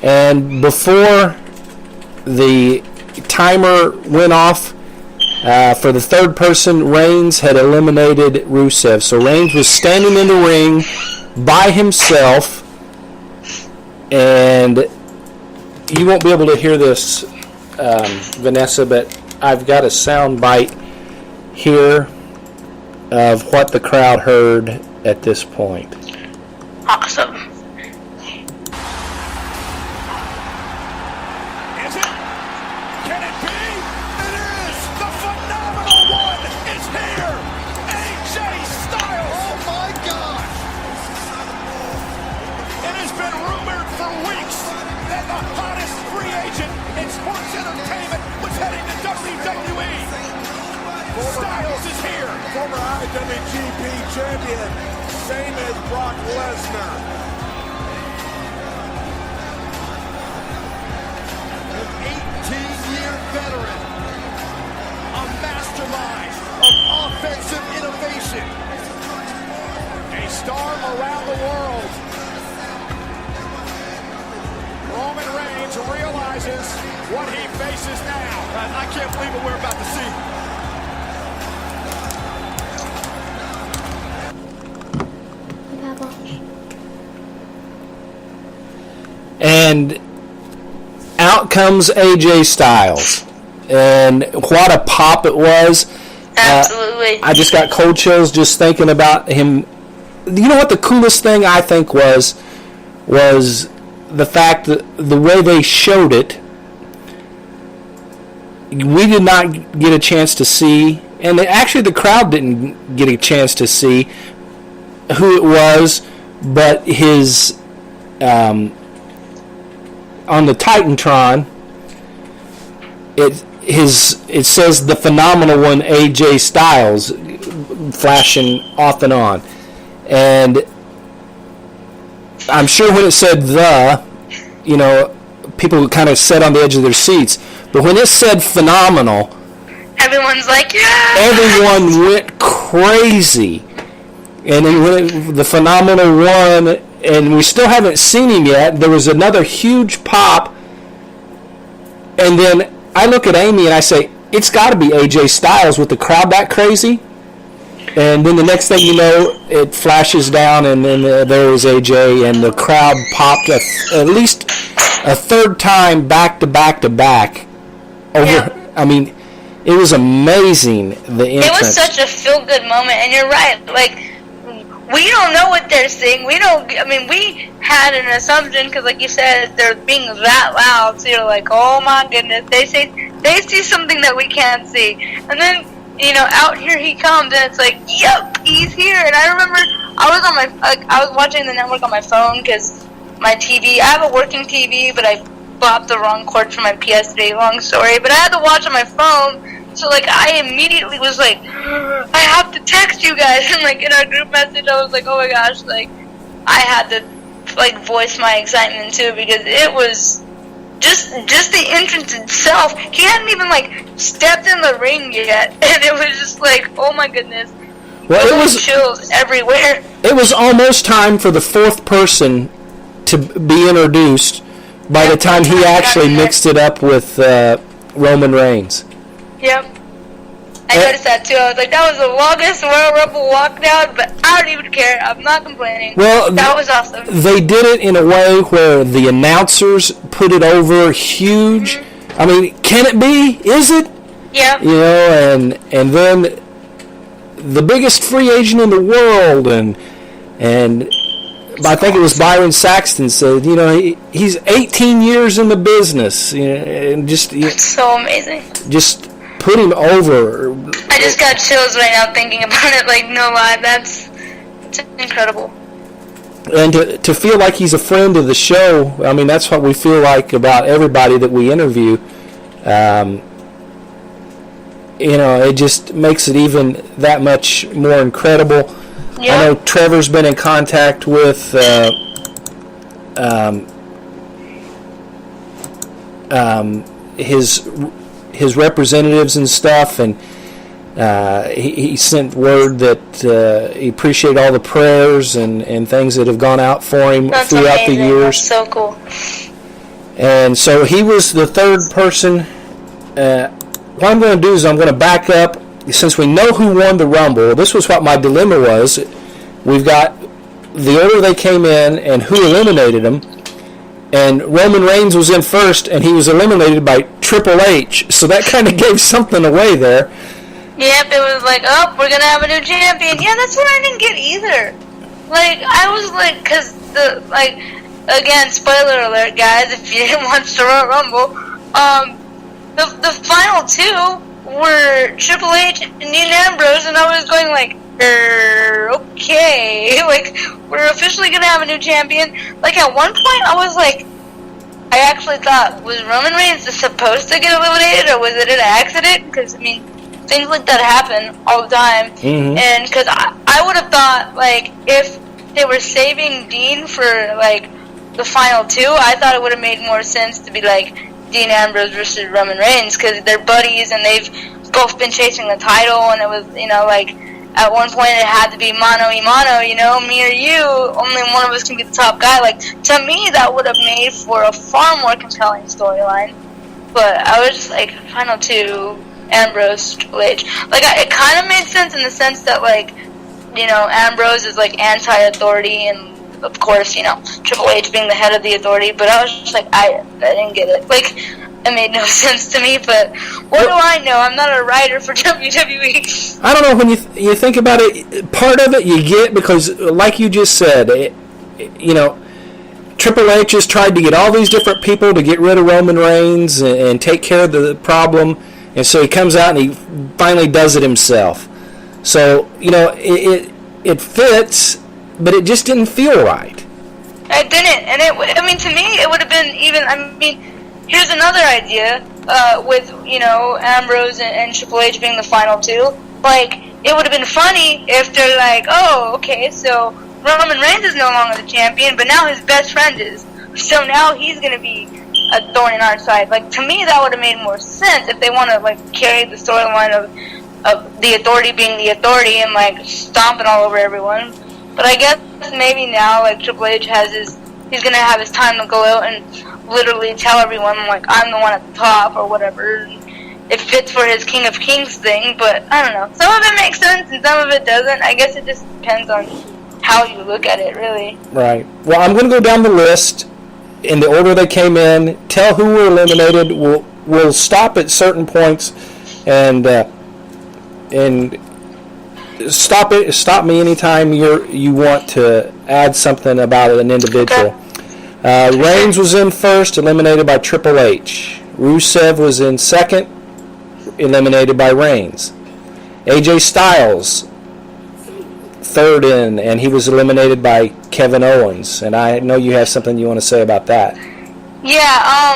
And before the timer went off, for the third person, Reigns had eliminated Rusev. So Reigns was standing in the ring by himself, and you won't be able to hear this, Vanessa, but I've got a sound bite here of what the crowd heard at this point. Awesome. IWGP champion, same as Brock Lesnar. An 18-year veteran, a mastermind of offensive innovation, a star around the world. Roman Reigns realizes what he faces now. I can't believe what we're about to see. And out comes AJ Styles. And what a pop it was. Absolutely. I just got cold chills just thinking about him. You know what the coolest thing I think was the fact that the way they showed it, we did not get a chance to see, and actually the crowd didn't get a chance to see who it was, but his... on the Titantron, it says the phenomenal one AJ Styles flashing off and on, and I'm sure when it said people kind of sat on the edge of their seats, but when it said phenomenal, everyone's like, yeah! Everyone went crazy, and then when the phenomenal one. And we still haven't seen him yet. There was another huge pop. And then I look at Amy and I say, it's got to be AJ Styles with the crowd that crazy. And then the next thing you know, it flashes down, and then there was AJ, and the crowd popped at least a third time back to back to back. I mean, it was amazing, the entrance. It was such a feel-good moment, and you're right. Like, we don't know what they're saying. We had an assumption, because like you said, they're being that loud, so you're like, oh my goodness, they see something that we can't see. And then, out here he comes, and it's like, yep, he's here. And I remember I was watching the network on my phone because my TV. I have a working TV, but I bought the wrong cord for my PS3. Long story, but I had to watch on my phone. So like I immediately was like, I have to text you guys, and like in our group message, I was like, oh my gosh, like I had to like voice my excitement too because it was just the entrance itself. He hadn't even like stepped in the ring yet, and it was just like, oh my goodness. Well, it was chills everywhere. It was almost time for the fourth person to be introduced by the time he actually mixed it up with Roman Reigns. Yep. I noticed that too. I was like, that was the longest Royal Rumble walkdown, but I don't even care. I'm not complaining. Well, that was awesome. They did it in a way where the announcers put it over huge. Mm-hmm. I mean, can it be? Is it? Yeah. You know, and then the biggest free agent in the world, and I think it was Byron Saxton said, you know, he's 18 years in the business, you know, and just that's so amazing. Just put him over. I just got chills right now thinking about it. Like, no lie, it's incredible. And to feel like he's a friend of the show, I mean, that's what we feel like about everybody that we interview. You know, it just makes it even that much more incredible. Yep. I know Trevor's been in contact with his representatives and stuff, and he sent word that he appreciated all the prayers and things that have gone out for him throughout amazing. the years. That's so cool. And so he was the third person. What I'm going to do is I'm going to back up. Since we know who won the Rumble, this was what my dilemma was. We've got the order they came in and who eliminated them. And Roman Reigns was in first, and he was eliminated by Triple H. So that kind of gave something away there. Yep, it was like, oh, we're going to have a new champion. Yeah, that's what I didn't get either. Like, I was like, because again, spoiler alert, guys, if you didn't watch the Royal Rumble, the final two were Triple H and Dean Ambrose, and I was going like, okay, like, we're officially gonna have a new champion. Like, at one point, I was like, I actually thought, was Roman Reigns supposed to get eliminated, or was it an accident? Because, I mean, things like that happen all the time. Mm-hmm. And because I would have thought, like, if they were saving Dean for, like, the final two, I thought it would have made more sense to be, like, Dean Ambrose versus Roman Reigns, because they're buddies and they've both been chasing the title, and it was, you know, like, at one point it had to be mano a mano, you know, me or you, only one of us can be the top guy. Like, to me, that would have made for a far more compelling storyline. But I was just like, final two, Ambrose, Triple H. Like, it kind of made sense in the sense that, like, you know, Ambrose is, like, anti-authority, and of course, you know, Triple H being the head of the authority, but I was just like, I didn't get it. Like, it made no sense to me, but what do I know? I'm not a writer for WWE. I don't know, when you think about it, part of it you get because, like you just said, you know, Triple H has tried to get all these different people to get rid of Roman Reigns and take care of the problem, and so he comes out and he finally does it himself. So, you know, it fits, but it just didn't feel right. It didn't, and I mean, to me, it would have been even, I mean, here's another idea, with, you know, Ambrose and Triple H being the final two. Like, it would have been funny if they're like, oh, okay, so Roman Reigns is no longer the champion, but now his best friend is. So now he's going to be a thorn in our side. Like, to me, that would have made more sense if they want to, like, carry the storyline of the authority being the authority and, like, stomping all over everyone. But I guess maybe now, like, Triple H he's going to have his time to go out and literally tell everyone, like, I'm the one at the top or whatever. It fits for his King of Kings thing, but I don't know. Some of it makes sense and some of it doesn't. I guess it just depends on how you look at it, really. Right. Well, I'm going to go down the list in the order they came in, tell who were eliminated. We'll stop at certain points and stop me anytime you want to add something about an individual. Okay. Reigns was in first, eliminated by Triple H. Rusev was in second, eliminated by Reigns. AJ Styles, third in, and he was eliminated by Kevin Owens. And I know you have something you want to say about that. Yeah,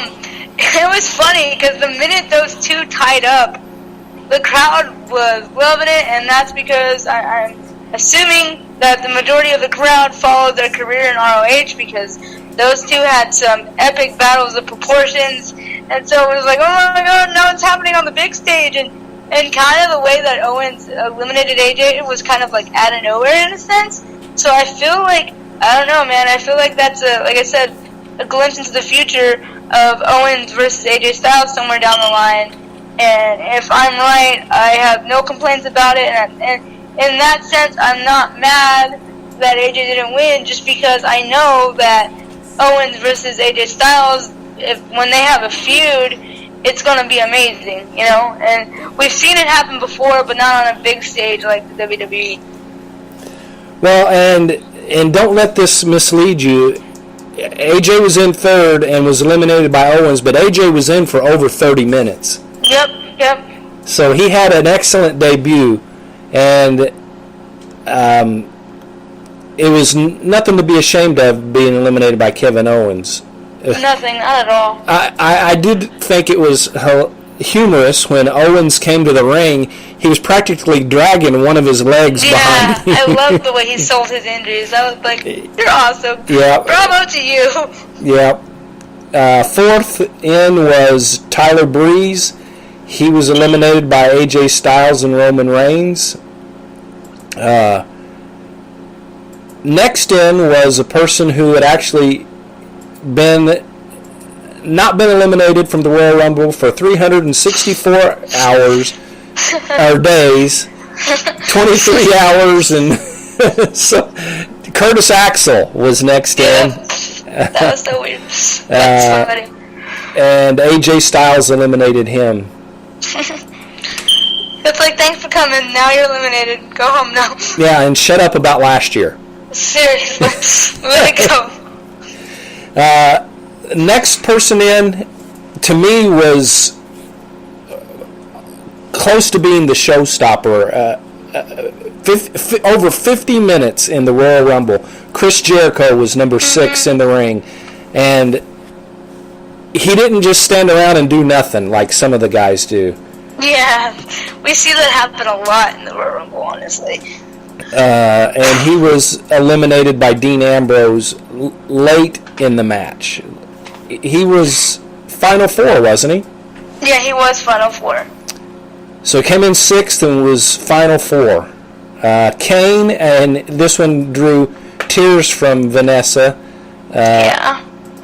it was funny because the minute those two tied up, the crowd was loving it, and that's because I'm assuming that the majority of the crowd followed their career in ROH, because those two had some epic battles of proportions, and so it was like, oh my god, now it's happening on the big stage, and kind of the way that Owens eliminated AJ, it was kind of like out of nowhere in a sense. So I feel like, I don't know, man, I feel like that's like I said, a glimpse into the future of Owens versus AJ Styles somewhere down the line. And if I'm right, I have no complaints about it. And in that sense, I'm not mad that AJ didn't win, just because I know that Owens versus AJ Styles, when they have a feud, it's going to be amazing, you know? And we've seen it happen before, but not on a big stage like the WWE. Well, and don't let this mislead you. AJ was in third and was eliminated by Owens, but AJ was in for over 30 minutes. Yep. So he had an excellent debut, and it was nothing to be ashamed of being eliminated by Kevin Owens. Nothing, not at all. I did think it was humorous when Owens came to the ring. He was practically dragging one of his legs behind him. I love the way he sold his injuries. I was like, you're awesome. Yeah. Bravo to you. Yeah. Fourth in was Tyler Breeze. He was eliminated by AJ Styles and Roman Reigns. Next in was a person who had actually not been eliminated from the Royal Rumble for 364 hours or days, 23 hours, and so Curtis Axel was next in. That was so weird. That's funny. And AJ Styles eliminated him. It's like, thanks for coming, now you're eliminated, go home now. Yeah, and shut up about last year. Seriously, let it go. Next person in, to me, was close to being the showstopper. Over 50 minutes in the Royal Rumble. Chris Jericho was number 6 in the ring, and he didn't just stand around and do nothing like some of the guys do. Yeah, we see that happen a lot in the Royal Rumble, honestly. And he was eliminated by Dean Ambrose late in the match. He was Final Four, wasn't he? Yeah, he was Final Four. So he came in 6th and was Final Four. Kane, and this one drew tears from Vanessa. Yeah,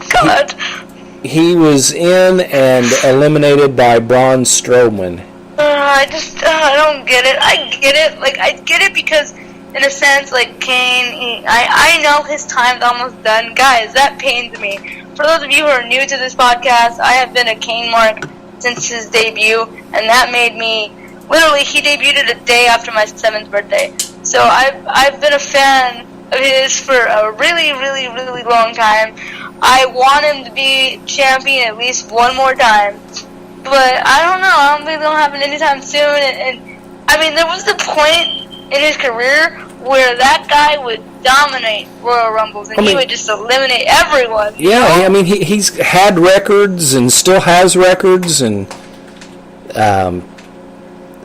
good. He was in and eliminated by Braun Strowman. I don't get it. I get it. Like, I get it because, in a sense, like, Kane, I know his time's almost done. Guys, that pains me. For those of you who are new to this podcast, I have been a Kane mark since his debut, and that made me, literally, he debuted a day after my 7th birthday. So I've been a fan of his for a really, really, really long time. I want him to be champion at least one more time. But I don't know. I don't think it'll happen anytime soon. And I mean, there was the point in his career where that guy would dominate Royal Rumbles, and he would just eliminate everyone. Yeah, I mean, he's had records and still has records, and the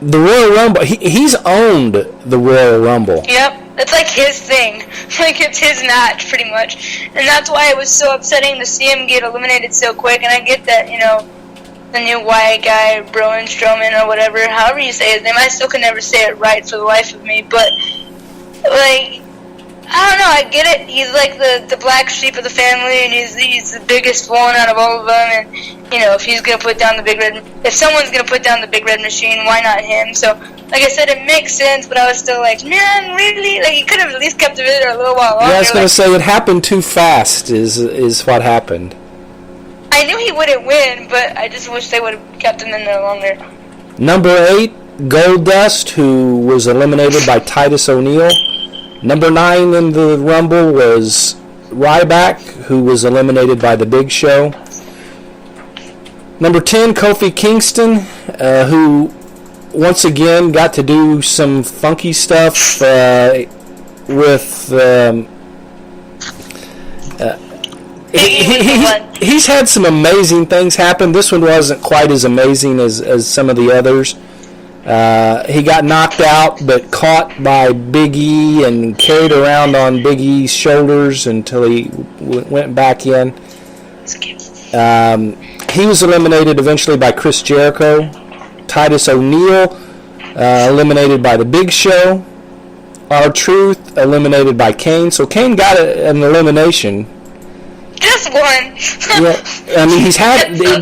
Royal Rumble, he's owned the Royal Rumble. Yep, it's like his thing. Like, it's his match, pretty much. And that's why it was so upsetting to see him get eliminated so quick. And I get that, you know, the new white guy, Braun Strowman or whatever, however you say his name, I still can never say it right for the life of me. But, like, I don't know, I get it. He's like the black sheep of the family, and he's the biggest one out of all of them. And, you know, if someone's gonna put down the big red machine, why not him? So, like I said, it makes sense, but I was still like, man, really? Like, you could have at least kept him in there a little while longer. Yeah, I was gonna say it happened too fast. Is what happened. I knew he wouldn't win, but I just wish they would have kept him in there longer. Number 8, Goldust, who was eliminated by Titus O'Neil. Number 9 in the Rumble was Ryback, who was eliminated by The Big Show. Number 10, Kofi Kingston, who once again got to do some funky stuff. with he's had some amazing things happen. This one wasn't quite as amazing as some of the others. He got knocked out, but caught by Big E and carried around on Big E's shoulders until he went back in. He was eliminated eventually by Chris Jericho. Titus O'Neil eliminated by The Big Show. R-Truth eliminated by Kane. So Kane got an elimination. Just one. Yeah, I mean,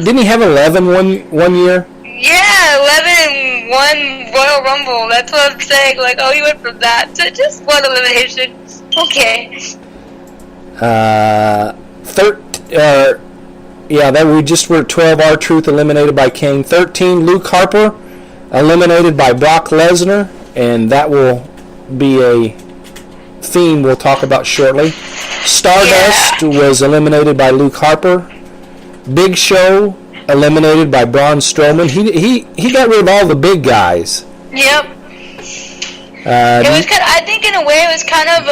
didn't he have 11 one year? Yeah, 11 1 Royal Rumble. That's what I'm saying. Like, oh, he went from that to just one elimination. Okay. We just were 12. R-Truth eliminated by Kane. 13. Luke Harper eliminated by Brock Lesnar, and that will be a theme we'll talk about shortly. Stardust was eliminated by Luke Harper. Big Show eliminated by Braun Strowman. He got rid of all the big guys. Yep. It was kind of, I think in a way it was kind of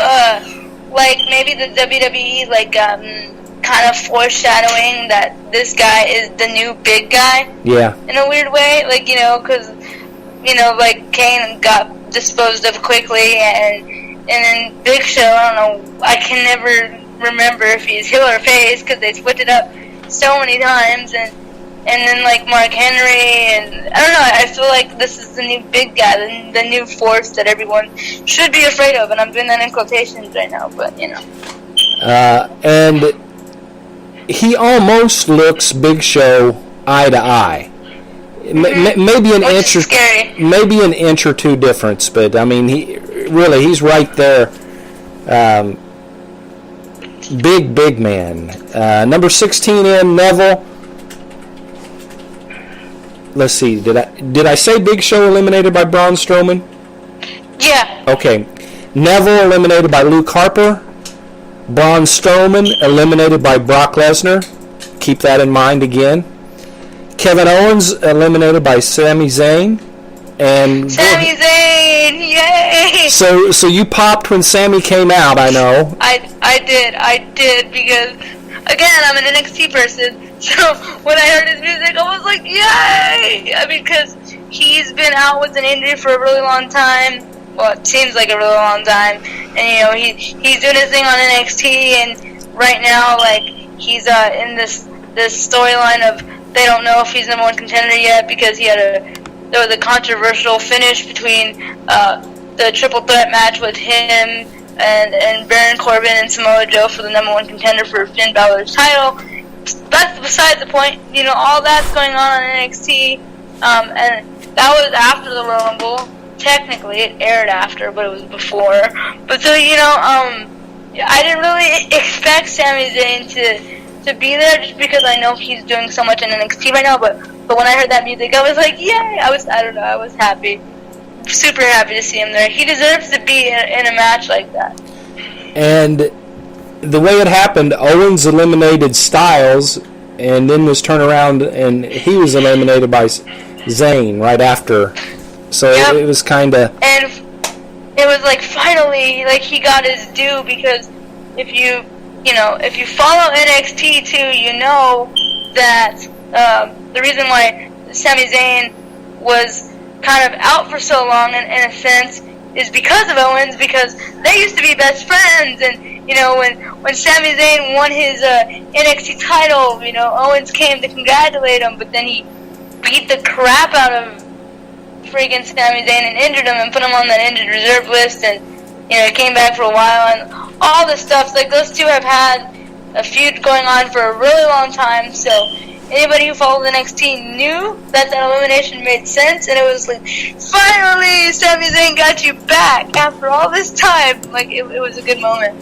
like maybe the WWE kind of foreshadowing that this guy is the new big guy. Yeah. In a weird way, because like Kane got disposed of quickly, and then Big Show, I don't know, I can never remember if he's heel or face because they switched it up so many times, and then like Mark Henry, and I don't know, I feel like this is the new big guy, the new force that everyone should be afraid of, and I'm doing that in quotations right now, but and he almost looks Big Show eye to eye. Maybe an inch or maybe an inch or two difference, but I mean, he's right there. Big man. Number 16 in Neville. Let's see. Did I say Big Show eliminated by Braun Strowman? Yeah. Okay. Neville eliminated by Luke Harper. Braun Strowman eliminated by Brock Lesnar. Keep that in mind again. Kevin Owens eliminated by Sami Zayn. And Sami Zayn, yay! So you popped when Sami came out, I know. I did, because again, I'm an NXT person, so when I heard his music, I was like, yay! I mean, because he's been out with an injury for a really long time. Well, it seems like a really long time, and he's doing his thing on NXT, and right now, like, he's in this storyline of they don't know if he's number one contender yet because there was a controversial finish between the triple threat match with him and Baron Corbin and Samoa Joe for the number one contender for Finn Balor's title. That's besides the point. All that's going on NXT, and that was after the Royal Rumble. Technically, it aired after, but it was before. But so, I didn't really expect Sami Zayn to be there just because I know he's doing so much in NXT right now, but when I heard that music, I was like, yay! I was happy. Super happy to see him there. He deserves to be in a match like that. And the way it happened, Owens eliminated Styles, and then was turned around, and he was eliminated by Zayn right after. So it was kind of... And it was like, finally, like, he got his due, because if you follow NXT too, you know that the reason why Sami Zayn was kind of out for so long, in a sense, is because of Owens, because they used to be best friends, and when Sami Zayn won his NXT title, Owens came to congratulate him, but then he beat the crap out of freaking Sami Zayn and injured him and put him on that injured reserve list, and he came back for a while, and all this stuff. Like, those two have had a feud going on for a really long time, so anybody who followed NXT knew that elimination made sense, and it was like, finally, Sami Zayn got you back after all this time. Like, it was a good moment.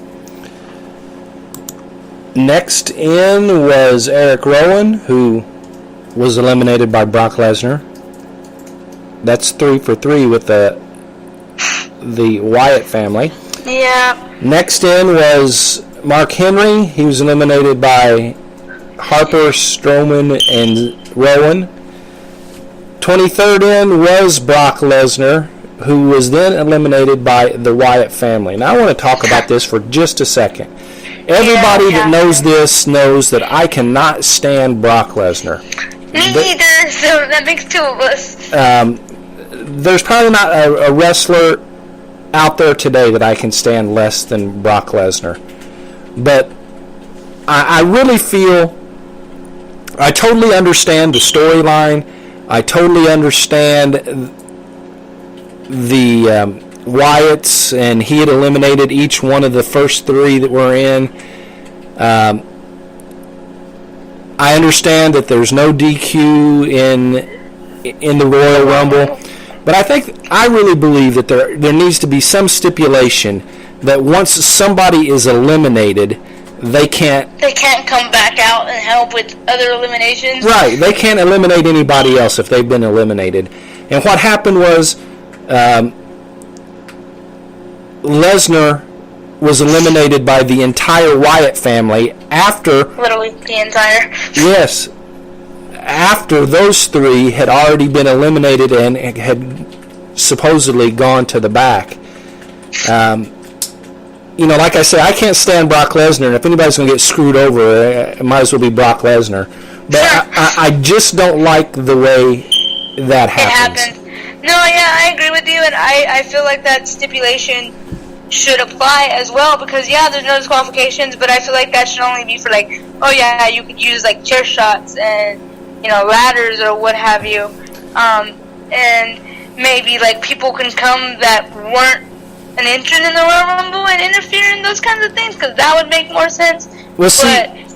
Next in was Eric Rowan, who was eliminated by Brock Lesnar. That's 3 for 3 with the Wyatt family. Yeah. Next in was Mark Henry. He was eliminated by Harper, Strowman, and Rowan. 23rd in was Brock Lesnar. who was then eliminated by the Wyatt family. Now I want to talk about this for just a second. Everybody that knows this knows that I cannot stand Brock Lesnar. Me neither, so that makes two of us. There's probably not a wrestler out there today that I can stand less than Brock Lesnar. But I really feel, I totally understand the storyline. I totally understand the Wyatts, and he had eliminated each one of the first three that were in. I understand that there's no DQ in the Royal Rumble, but I really believe that there needs to be some stipulation that once somebody is eliminated, they can't come back out and help with other eliminations. Right, they can't eliminate anybody else if they've been eliminated. And what happened was Lesnar was eliminated by the entire Wyatt family after... Literally, the entire... Yes. After those three had already been eliminated and had supposedly gone to the back. Like I said, I can't stand Brock Lesnar, and if anybody's going to get screwed over, it might as well be Brock Lesnar. But I just don't like the way that happens. It happens. No, yeah, I agree with you, and I feel like that stipulation should apply as well, because, there's no disqualifications, but I feel like that should only be for, you could use, chair shots and, ladders or what have you, and maybe, people can come that weren't an entrant in the Royal Rumble and interfere in those kinds of things, because that would make more sense. Well,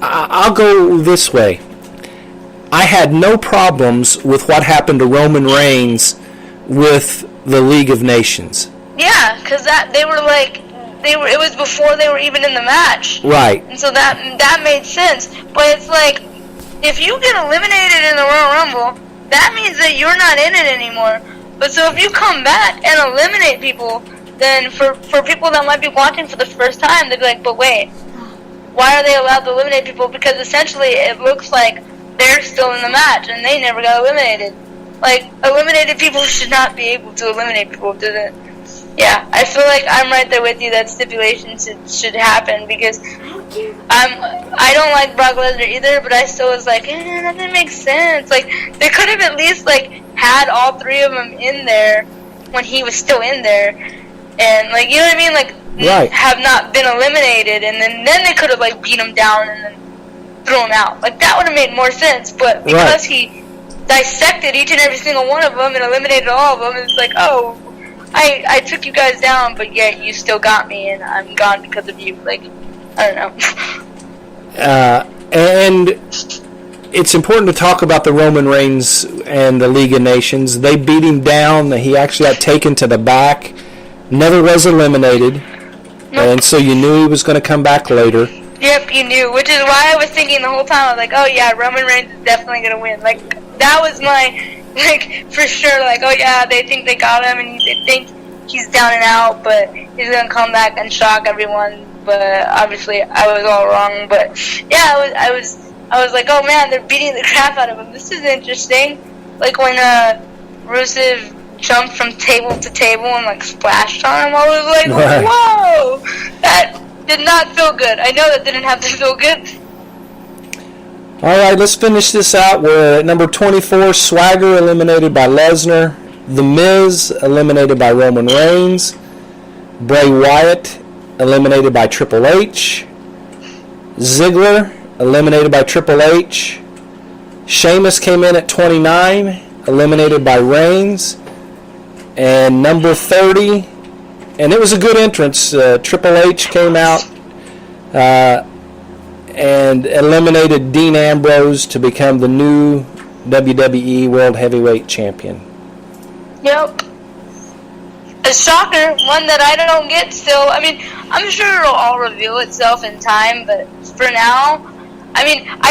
I'll go this way. I had no problems with what happened to Roman Reigns with the League of Nations. Yeah, because it was before they were even in the match. Right. And so that made sense. But it's if you get eliminated in the Royal Rumble, that means that you're not in it anymore. But so if you come back and eliminate people, then for people that might be watching for the first time, they'd be like, but wait, why are they allowed to eliminate people? Because essentially it looks like they're still in the match and they never got eliminated. Eliminated people should not be able to eliminate people, Yeah, I feel like I'm right there with you. That stipulation should happen, because I don't like Brock Lesnar either, but I still was that doesn't make sense. They could have at least had all three of them in there when he was still in there, and you know what I mean, right. Have not been eliminated, and then they could have beat him down and then threw him out. That would have made more sense. But because he dissected each and every single one of them and eliminated all of them, it's I took you guys down, but yet you still got me, and I'm gone because of you. I don't know. And it's important to talk about the Roman Reigns and the League of Nations. They beat him down. He actually got taken to the back. Never was eliminated. Nope. And so you knew he was going to come back later. Yep, you knew, which is why I was thinking the whole time, I was oh yeah, Roman Reigns is definitely going to win. That was my... for sure, oh yeah, they think they got him, and they think he's down and out, but he's gonna come back and shock everyone. But obviously, I was all wrong. But yeah, I was oh man, they're beating the crap out of him. This is interesting. When Rusev jumped from table to table and splashed on him, I was whoa, that did not feel good. I know that didn't have to feel good. All right, let's finish this out. We're at number 24, Swagger eliminated by Lesnar. The Miz eliminated by Roman Reigns. Bray Wyatt eliminated by Triple H. Ziggler eliminated by Triple H. Sheamus came in at 29, eliminated by Reigns. And number 30, and it was a good entrance. Triple H came out and eliminated Dean Ambrose to become the new WWE World Heavyweight Champion. Yep. A shocker, one that I don't get still. I'm sure it'll all reveal itself in time, but for now, I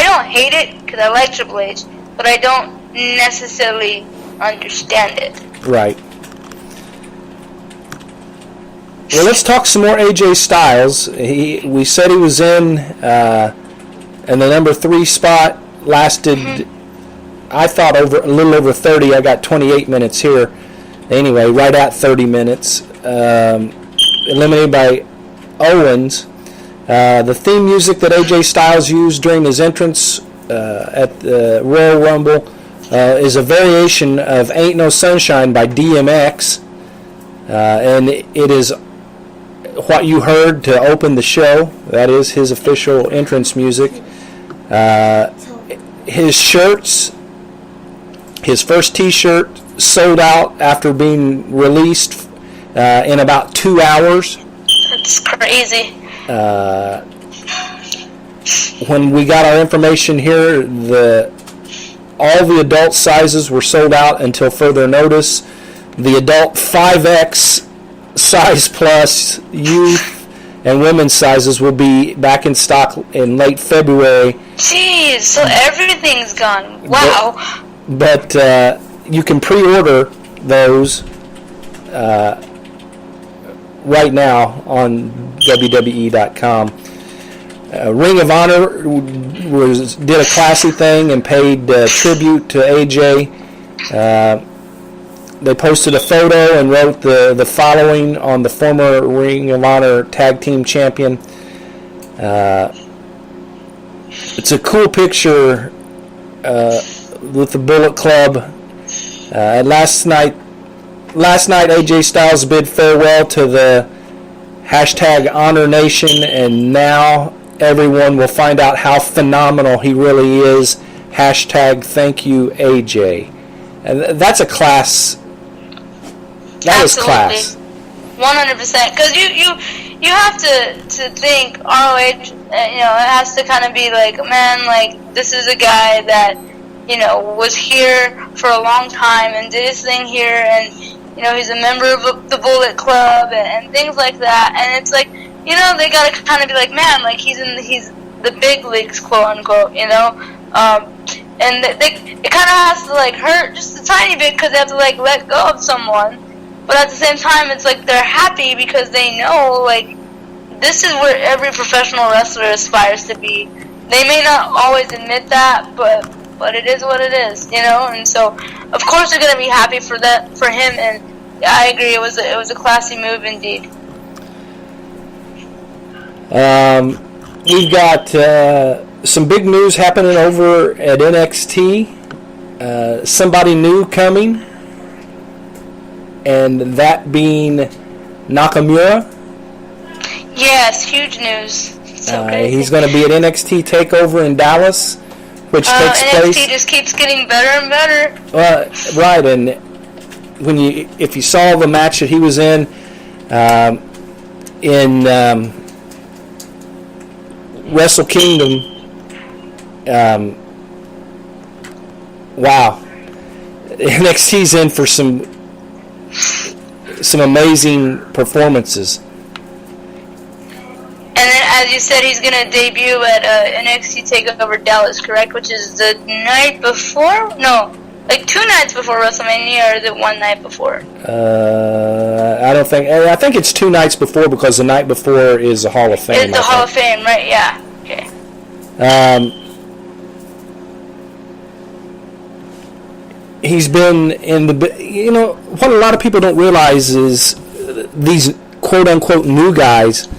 don't hate it because I like Triple H, but I don't necessarily understand it. Right. Well, let's talk some more AJ Styles. We said he was in the number 3 spot. Lasted, I thought, a little over 30. I got 28 minutes here. Anyway, right at 30 minutes. Eliminated by Owens. The theme music that AJ Styles used during his entrance at the Royal Rumble is a variation of Ain't No Sunshine by DMX. And it is what you heard to open the show. That is his official entrance music. His shirts, his first t-shirt sold out after being released in about 2 hours. That's crazy. When we got our information here, all the adult sizes were sold out until further notice. The adult 5X size plus youth and women's sizes will be back in stock in late February. Jeez, so everything's gone. Wow. But you can pre-order those right now on WWE.com. Ring of Honor did a classy thing and paid tribute to AJ. They posted a photo and wrote the following on the former Ring of Honor Tag Team Champion. It's a cool picture with the Bullet Club. Last night AJ Styles bid farewell to the hashtag Honor Nation, and now everyone will find out how phenomenal he really is. Hashtag thank you AJ. And that's a class. That is class. 100%. Because you have to think ROH. It has to kind of be like, man, like this is a guy that was here for a long time and did his thing here, and he's a member of the Bullet Club and things like that. And it's like they gotta kind of be like, man, like he's the big leagues, quote unquote. And it kind of has to like hurt just a tiny bit because they have to like let go of someone. But at the same time, it's like they're happy because they know, like, this is where every professional wrestler aspires to be. They may not always admit that, but it is what it is, And so, of course, they're gonna be happy for him. And yeah, I agree, it was a classy move indeed. We've got some big news happening over at NXT. Somebody new coming. And that being Nakamura. Yes, huge news. So crazy. He's going to be at NXT TakeOver in Dallas, which takes NXT place. NXT just keeps getting better and better. Right, and if you saw the match that he was in Wrestle Kingdom, wow, NXT's in for some amazing performances. And then, as you said, he's going to debut at NXT TakeOver Dallas, correct? Which is the night before? No, like 2 nights before WrestleMania, or is it 1 night before? I think it's 2 nights before, because the night before is the Hall of Fame. It's the Hall of Fame, right? Yeah. Okay. He's been in what a lot of people don't realize is these quote-unquote new guys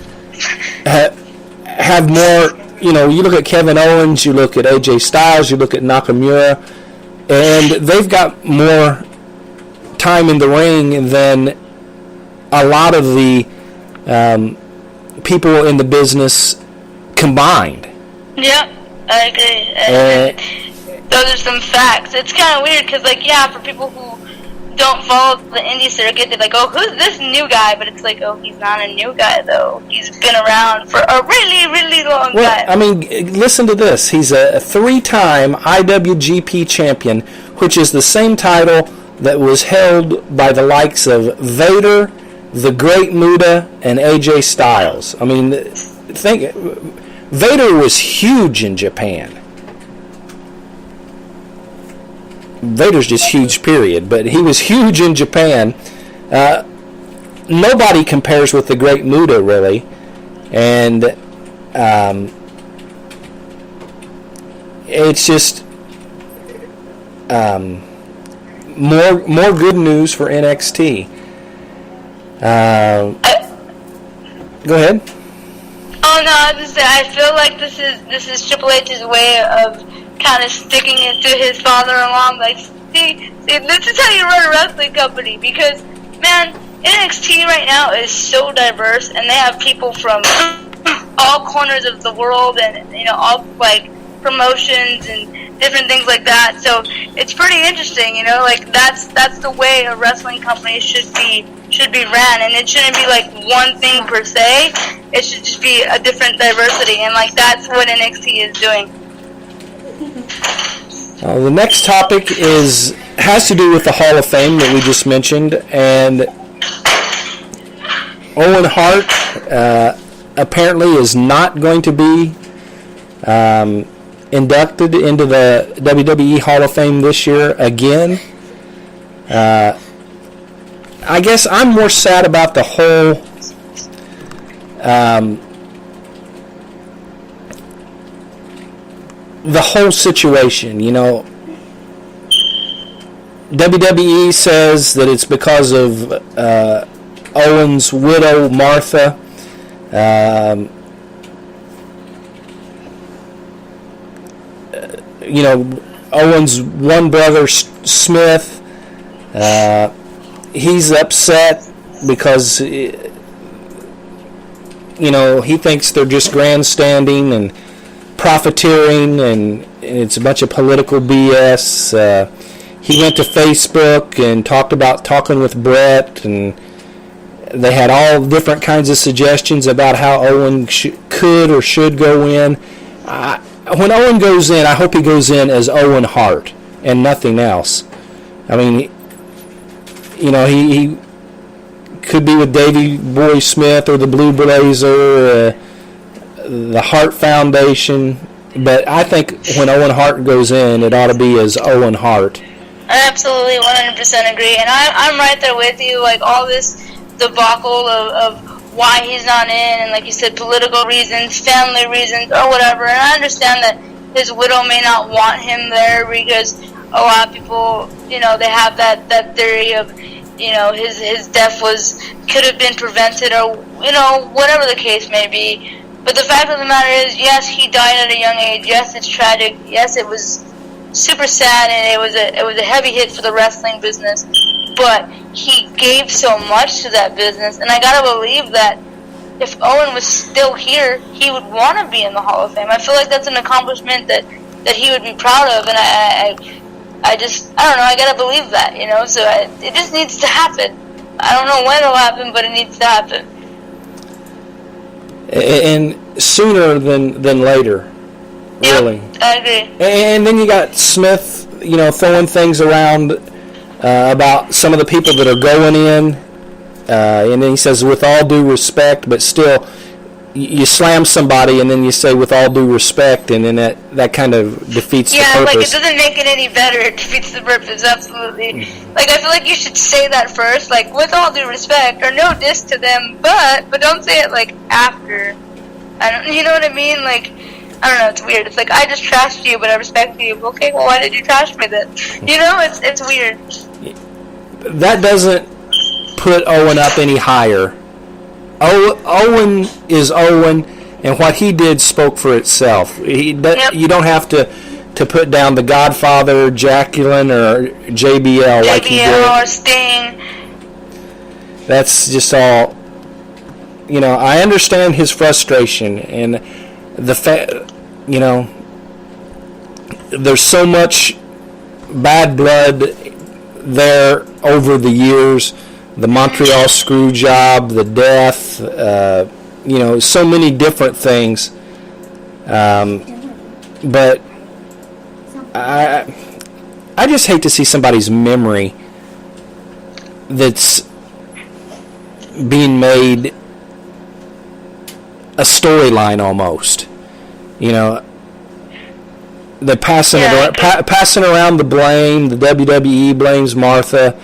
have more, you look at Kevin Owens, you look at AJ Styles, you look at Nakamura, and they've got more time in the ring than a lot of the people in the business combined. Yep, I agree. Those are some facts. It's kind of weird because, for people who don't follow the indie circuit, they're like, oh, who's this new guy? But it's like, oh, he's not a new guy, though. He's been around for a really, really long time. I mean, listen to this. He's a 3-time IWGP champion, which is the same title that was held by the likes of Vader, the Great Muta, and AJ Styles. I mean, Vader was huge in Japan. Vader's just huge, period. But he was huge in Japan. Nobody compares with the Great Muta, really. And it's just more good news for NXT. Go ahead. Oh no, I was just saying, I feel like this is Triple H's way of kind of sticking it to his father-in-law. Like, see, this is how you run a wrestling company. Because, man, NXT right now is so diverse, and they have people from all corners of the world, and all like promotions and different things like that. So it's pretty interesting, like that's the way a wrestling company should be ran, and it shouldn't be like one thing per se. It should just be a different diversity, and like that's what NXT is doing. The next topic has to do with the Hall of Fame that we just mentioned, and Owen Hart apparently is not going to be inducted into the WWE Hall of Fame this year again. I guess I'm more sad about the whole situation. WWE says that it's because of Owen's widow, Martha. Owen's one brother, Smith, he's upset because, he thinks they're just grandstanding and profiteering, and it's a bunch of political BS. He went to Facebook and talked about talking with Brett, and they had all different kinds of suggestions about how Owen could or should go in. When Owen goes in, I hope he goes in as Owen Hart and nothing else. I mean, he could be with Davey Boy Smith or the Blue Blazer, the Hart Foundation. But I think when Owen Hart goes in, it ought to be as Owen Hart. I absolutely 100% agree. And I'm right there with you. Like, all this debacle of why he's not in, and like you said, political reasons, family reasons, or whatever. And I understand that his widow may not want him there because a lot of people, they have that theory of, his death could have been prevented, or whatever the case may be. But the fact of the matter is, yes, he died at a young age. Yes, it's tragic. Yes, it was super sad, and it was a heavy hit for the wrestling business. But he gave so much to that business, and I gotta believe that if Owen was still here, he would want to be in the Hall of Fame. I feel like that's an accomplishment that he would be proud of, and I don't know, I gotta believe that, so it just needs to happen. I don't know when it'll happen, but it needs to happen. And sooner than later, really. Yep, I agree. And then you got Smith, throwing things around about some of the people that are going in, and then he says, with all due respect, but still, you slam somebody and then you say, with all due respect, and then that kind of defeats the purpose. Yeah, like, it doesn't make it any better. It defeats the purpose, absolutely. Like, I feel like you should say that first, like, with all due respect, or no diss to them, but don't say it, like, after. You know what I mean? Like, I don't know, it's weird. It's like, I just trashed you, but I respect you. Okay, well, why did you trash me then? It's weird. That doesn't put Owen up any higher. Owen is Owen, and what he did spoke for itself. Yep. You don't have to put down the Godfather, Jacqueline, or JBL like he did. JBL or Sting. That's just all. I understand his frustration, and the fact, there's so much bad blood there over the years. The Montreal screw job, the death, so many different things. But I just hate to see somebody's memory that's being made a storyline almost. They're passing around the blame. The WWE blames Martha,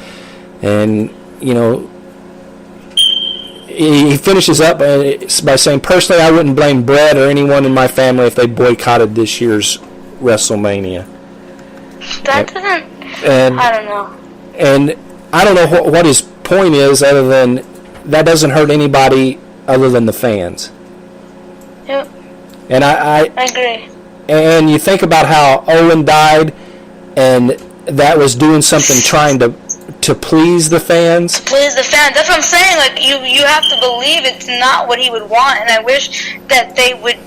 and he finishes up by saying, personally, I wouldn't blame Brett or anyone in my family if they boycotted this year's WrestleMania. That doesn't, I don't know. And I don't know what his point is, other than that doesn't hurt anybody other than the fans. Yep. And I agree. And you think about how Owen died, and that was doing something trying to please the fans. Please the fans. That's what I'm saying. Like, you have to believe it's not what he would want, and I wish that they would,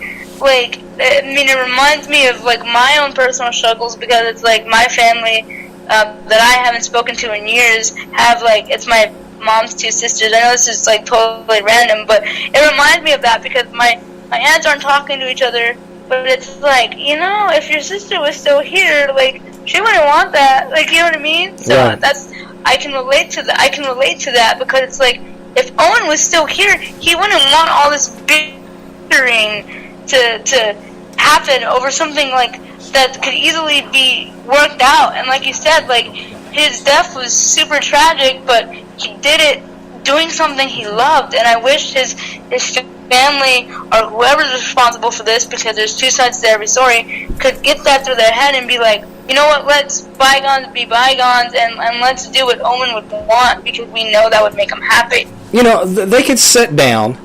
like, I mean, it reminds me of, like, my own personal struggles, because it's, like, my family that I haven't spoken to in years have, like, it's my mom's two sisters. I know this is, like, totally random, but it reminds me of that, because my aunts aren't talking to each other, but it's like, you know, if your sister was still here, like, she wouldn't want that. Like, you know what I mean? So that's, I can relate to that, because it's like, if Owen was still here, he wouldn't want all this bickering to happen over something like that could easily be worked out. And like you said, like, his death was super tragic, but he did it doing something he loved. And I wish his family, or whoever's responsible for this, because there's two sides to every story, could get that through their head and be like, you know what, let's bygones be bygones, and let's do what Owen would want, because we know that would make him happy. You know, they could sit down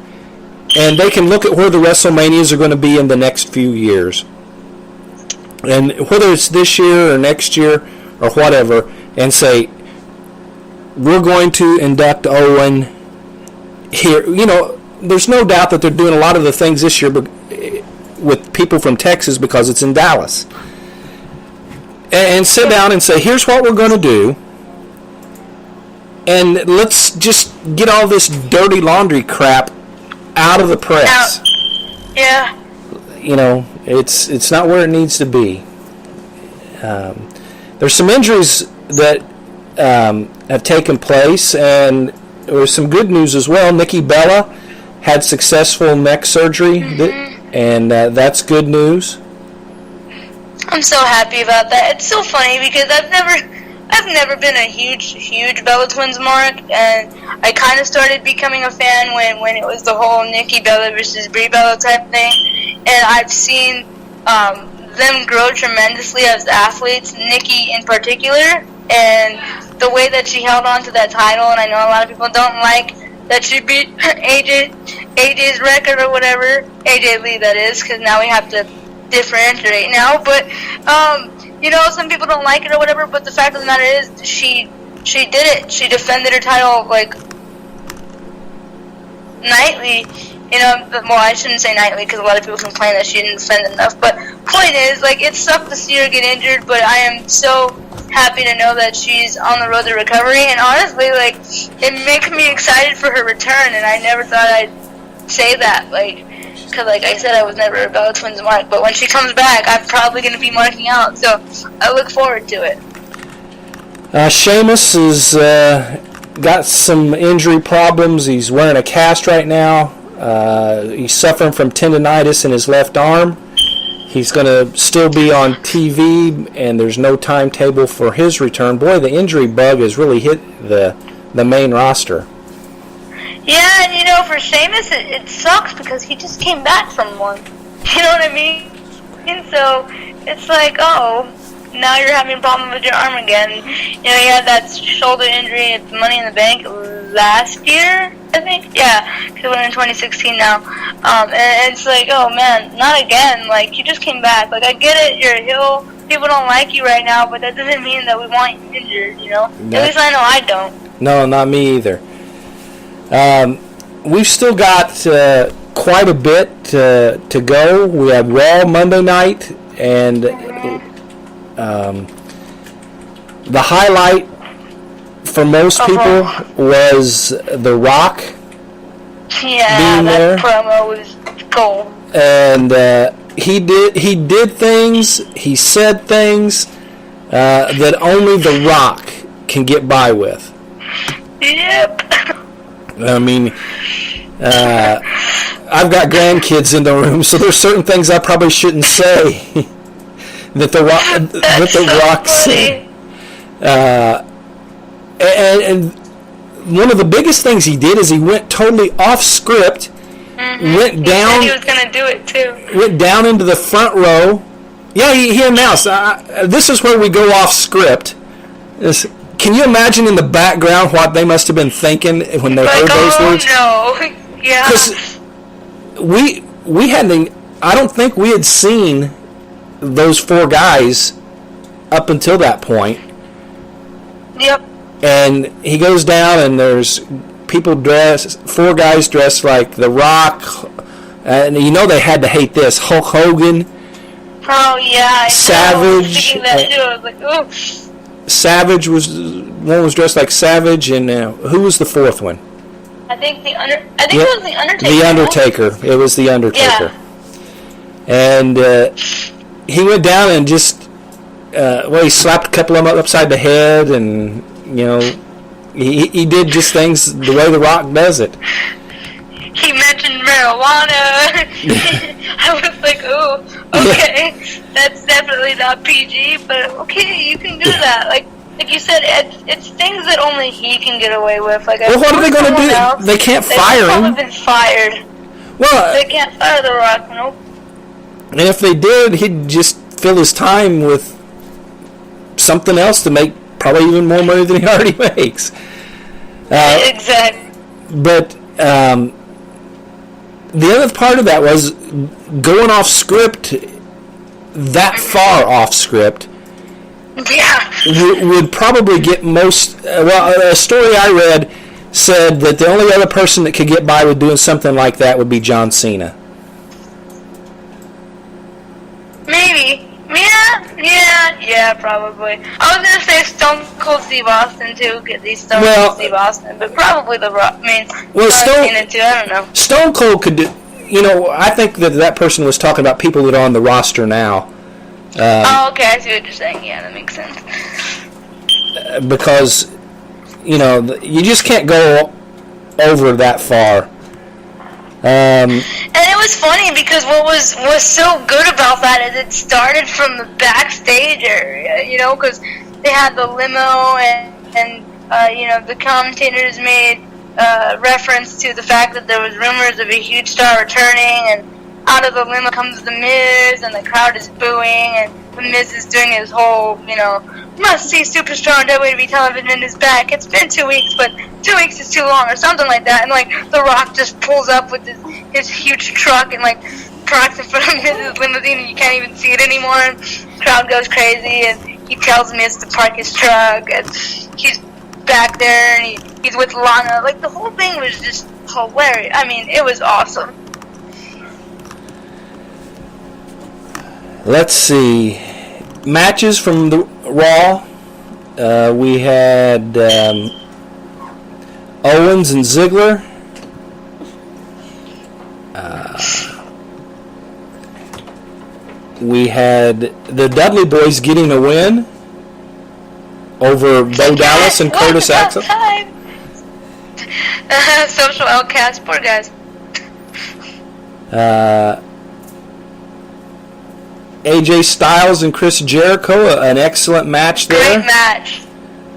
and they can look at where the WrestleManias are going to be in the next few years. And whether it's this year or next year or whatever, and say, we're going to induct Owen here. You know, there's no doubt that they're doing a lot of the things this year with people from Texas, because it's in Dallas. And sit down and say, here's what we're going to do, and let's just get all this dirty laundry crap out of the press. Yeah. You know, it's not where it needs to be. There's some injuries that have taken place, and there's some good news as well. Nikki Bella had successful neck surgery, and that's good news. I'm so happy about that. It's so funny, because I've never been a huge Bella Twins mark, and I kind of started becoming a fan when it was the whole Nikki Bella versus Brie Bella type thing, and I've seen them grow tremendously as athletes, Nikki in particular, and the way that she held on to that title. And I know a lot of people don't like that she beat AJ's record or whatever, AJ Lee that is, because now we have to differentiate now, but you know, some people don't like it or whatever, but the fact of the matter is, she did it. She defended her title, like, nightly, you know. Well, I shouldn't say nightly, because a lot of people complain that she didn't defend enough, but point is, like, it sucked to see her get injured, but I am so happy to know that she's on the road to recovery, and honestly, like, it makes me excited for her return, and I never thought I'd say that, like, because, like I said, I was never a Bella Twins mark, but when she comes back, I'm probably going to be marking out, so I look forward to it. Sheamus has got some injury problems. He's wearing a cast right now. He's suffering from tendonitis in his left arm. He's going to still be on TV, and there's no timetable for his return. Boy, the injury bug has really hit the main roster. Yeah, and you know, for Sheamus, it sucks, because he just came back from one. You know what I mean? And so, it's like, oh, now you're having a problem with your arm again. You know, he had that shoulder injury at Money in the Bank last year, I think. Yeah, because we're in 2016 now. And it's like, oh man, not again. Like, you just came back. Like, I get it, you're a heel. People don't like you right now, but that doesn't mean that we want you injured, you know? At least I know I don't. No, not me either. We've still got quite a bit to go. We have Raw Monday night, and the highlight for most people was The Rock being there. That promo was gold. And he did things, he said things that only The Rock can get by with. Yep. I mean, I've got grandkids in the room, so there's certain things I probably shouldn't say that the Rock said. And one of the biggest things he did is he went totally off script. Went down. He said he was gonna do it too. Went down into the front row. Yeah, he announced, "This is where we go off script." Can you imagine in the background what they must have been thinking when they heard those words? Oh no, yeah. Because we hadn't. I don't think we had seen those four guys up until that point. Yep. And he goes down, and there's people four guys dressed like The Rock, and they had to hate this. Hulk Hogan. Oh yeah. Savage. I was like, ooh. Savage one was dressed like Savage, and who was the fourth one? I think it was the Undertaker. The Undertaker. It was the Undertaker. Yeah. And he went down and just he slapped a couple of them upside the head, and he did just things the way The Rock does it. He mentioned marijuana. I was like, ooh, okay, that's definitely not PG, but okay, you can do that. Like you said, it's things that only he can get away with. Like, well, what are they going to do? Else, they can't fire him. They've been fired. Well, they can't fire The Rock. Nope. And if they did, he'd just fill his time with something else to make probably even more money than he already makes. Exactly. But the other part of that was going off script, that far off script. Yeah. Would probably get most. A story I read said that the only other person that could get by with doing something like that would be John Cena. Maybe. Yeah, probably. I was gonna say Stone Cold Steve Austin too, because he's Stone Cold Steve Austin, but probably The Rock. I mean, Cena too. I don't know. Stone Cold could do. I think that person was talking about people that are on the roster now. Oh, okay. I see what you're saying. Yeah, that makes sense. Because, you just can't go over that far. And it was funny because what was so good about that is it started from the backstage area, because they had the limo and the commentators made reference to the fact that there was rumors of a huge star returning, and out of the limo comes The Miz, and the crowd is booing, and The Miz is doing his whole, must-see superstar on WWE television is back. It's been 2 weeks, but 2 weeks is too long, or something like that. And, The Rock just pulls up with his huge truck and, parks in front of Miz's limousine, and you can't even see it anymore. And the crowd goes crazy, and he tells Miz to park his truck, and he's back there, and he's with Lana. The whole thing was just hilarious. I mean, it was awesome. Let's see. Matches from the Raw. We had Owens and Ziggler. We had the Dudley Boys getting a win over Bo Dallas and Curtis Axel. Social outcast, poor guys. AJ Styles and Chris Jericho, an excellent match there. Great match.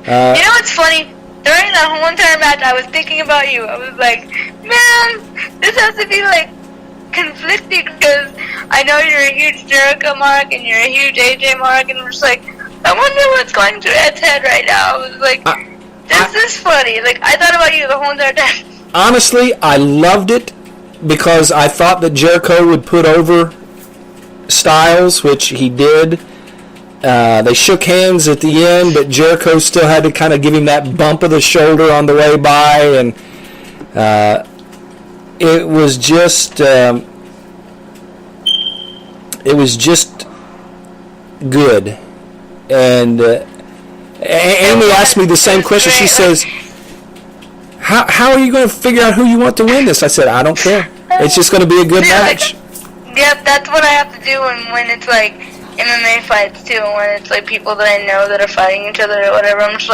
What's funny? During that whole entire match, I was thinking about you. I was like, man, this has to be conflicting because I know you're a huge Jericho mark and you're a huge AJ mark, and I'm just like, I wonder what's going through Ed's head right now. I was like, this is funny. I thought about you the whole entire time. Honestly, I loved it because I thought that Jericho would put over Styles, which he did. They shook hands at the end, but Jericho still had to kind of give him that bump of the shoulder on the way by, and it was just good. And Amy asked me the same question. She says, how are you going to figure out who you want to win this? I said, I don't care. It's just going to be a good match. Yep, that's what I have to do when it's MMA fights too, when it's people that I know that are fighting each other or whatever. I'm just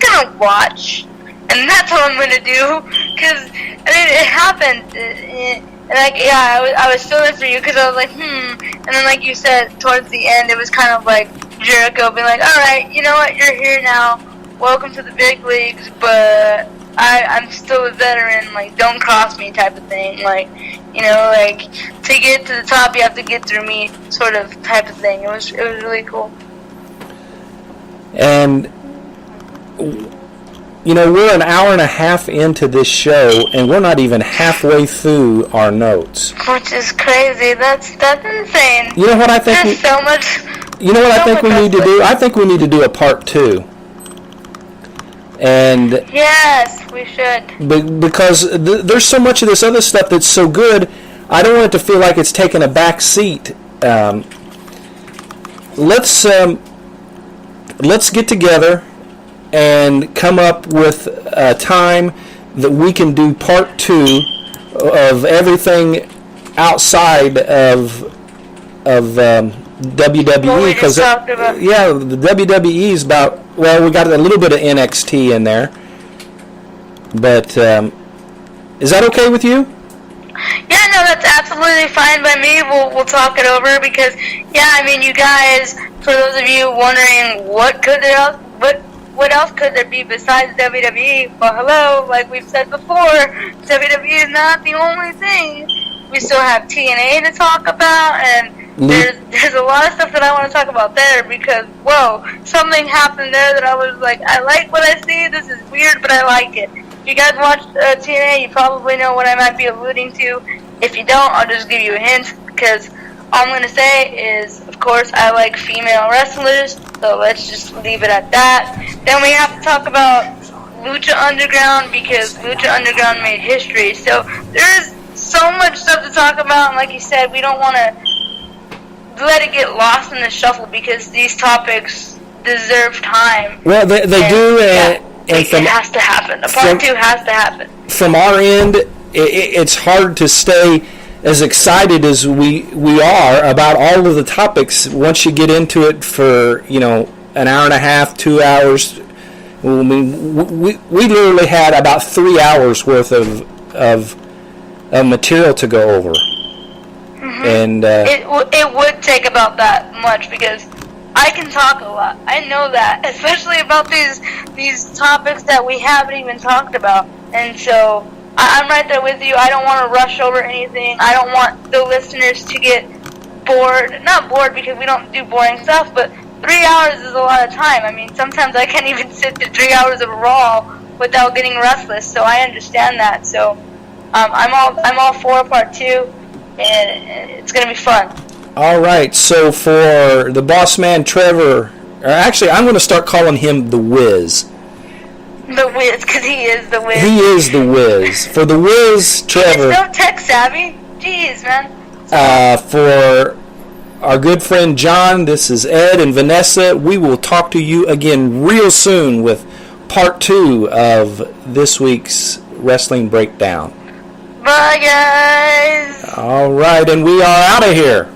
gonna watch, and that's what I'm gonna do, because it happened, and I was feeling for you, because I was like, and then like you said, towards the end, it was kind of like Jericho being like, alright, you know what, you're here now, welcome to the big leagues, but I'm still a veteran, don't cross me type of thing, to get to the top, you have to get through me, sort of type of thing. It was really cool. And You know, we're an hour and a half into this show, and we're not even halfway through our notes. Which is crazy. That's insane. You know what I think? There's so much. You know what I think we need to do? I think we need to do a part 2. And yes, we should. Because there's so much of this other stuff that's so good, I don't want it to feel like it's taking a back seat. Let's get together and come up with a time that we can do part 2 of everything outside of WWE, because the WWE is about, well, we got a little bit of NXT in there, but is that okay with you? Yeah, no, that's absolutely fine by me. We'll talk it over because, yeah, I mean, you guys, for those of you wondering what else could there be besides WWE? Well, hello, like we've said before, WWE is not the only thing. We still have TNA to talk about, and there's a lot of stuff that I want to talk about there because, whoa, something happened there that I was like, I like what I see. This is weird, but I like it. If you guys watch TNA, you probably know what I might be alluding to. If you don't, I'll just give you a hint because all I'm going to say is, of course, I like female wrestlers, so let's just leave it at that. Then we have to talk about Lucha Underground because Lucha Underground made history. So there's so much stuff to talk about, and like you said, we don't want to let it get lost in the shuffle because these topics deserve time. Well, they do, and it has to happen. A part 2 has to happen. From our end, it's hard to stay as excited as we are about all of the topics once you get into it for, you know, an hour and a half, 2 hours. I mean, we literally had about 3 hours worth of material to go over. Mm-hmm. And it would take about that much because I can talk a lot. I know that, especially about these topics that we haven't even talked about. And so I'm right there with you. I don't want to rush over anything. I don't want the listeners to get bored. Not bored because we don't do boring stuff, but 3 hours is a lot of time. I mean, sometimes I can't even sit through 3 hours of Raw without getting restless. So I understand that. So I'm all for part 2, and it's gonna be fun. All right. So for the boss man, Trevor, or actually, I'm going to start calling him the Wiz. The Wiz, because he is the Wiz. He is the Wiz. For the Wiz, Trevor. He's so tech savvy. Jeez, man. For our good friend John, this is Ed and Vanessa. We will talk to you again real soon with part 2 of this week's Wrestling Breakdown. Bye, guys. All right, and we are out of here.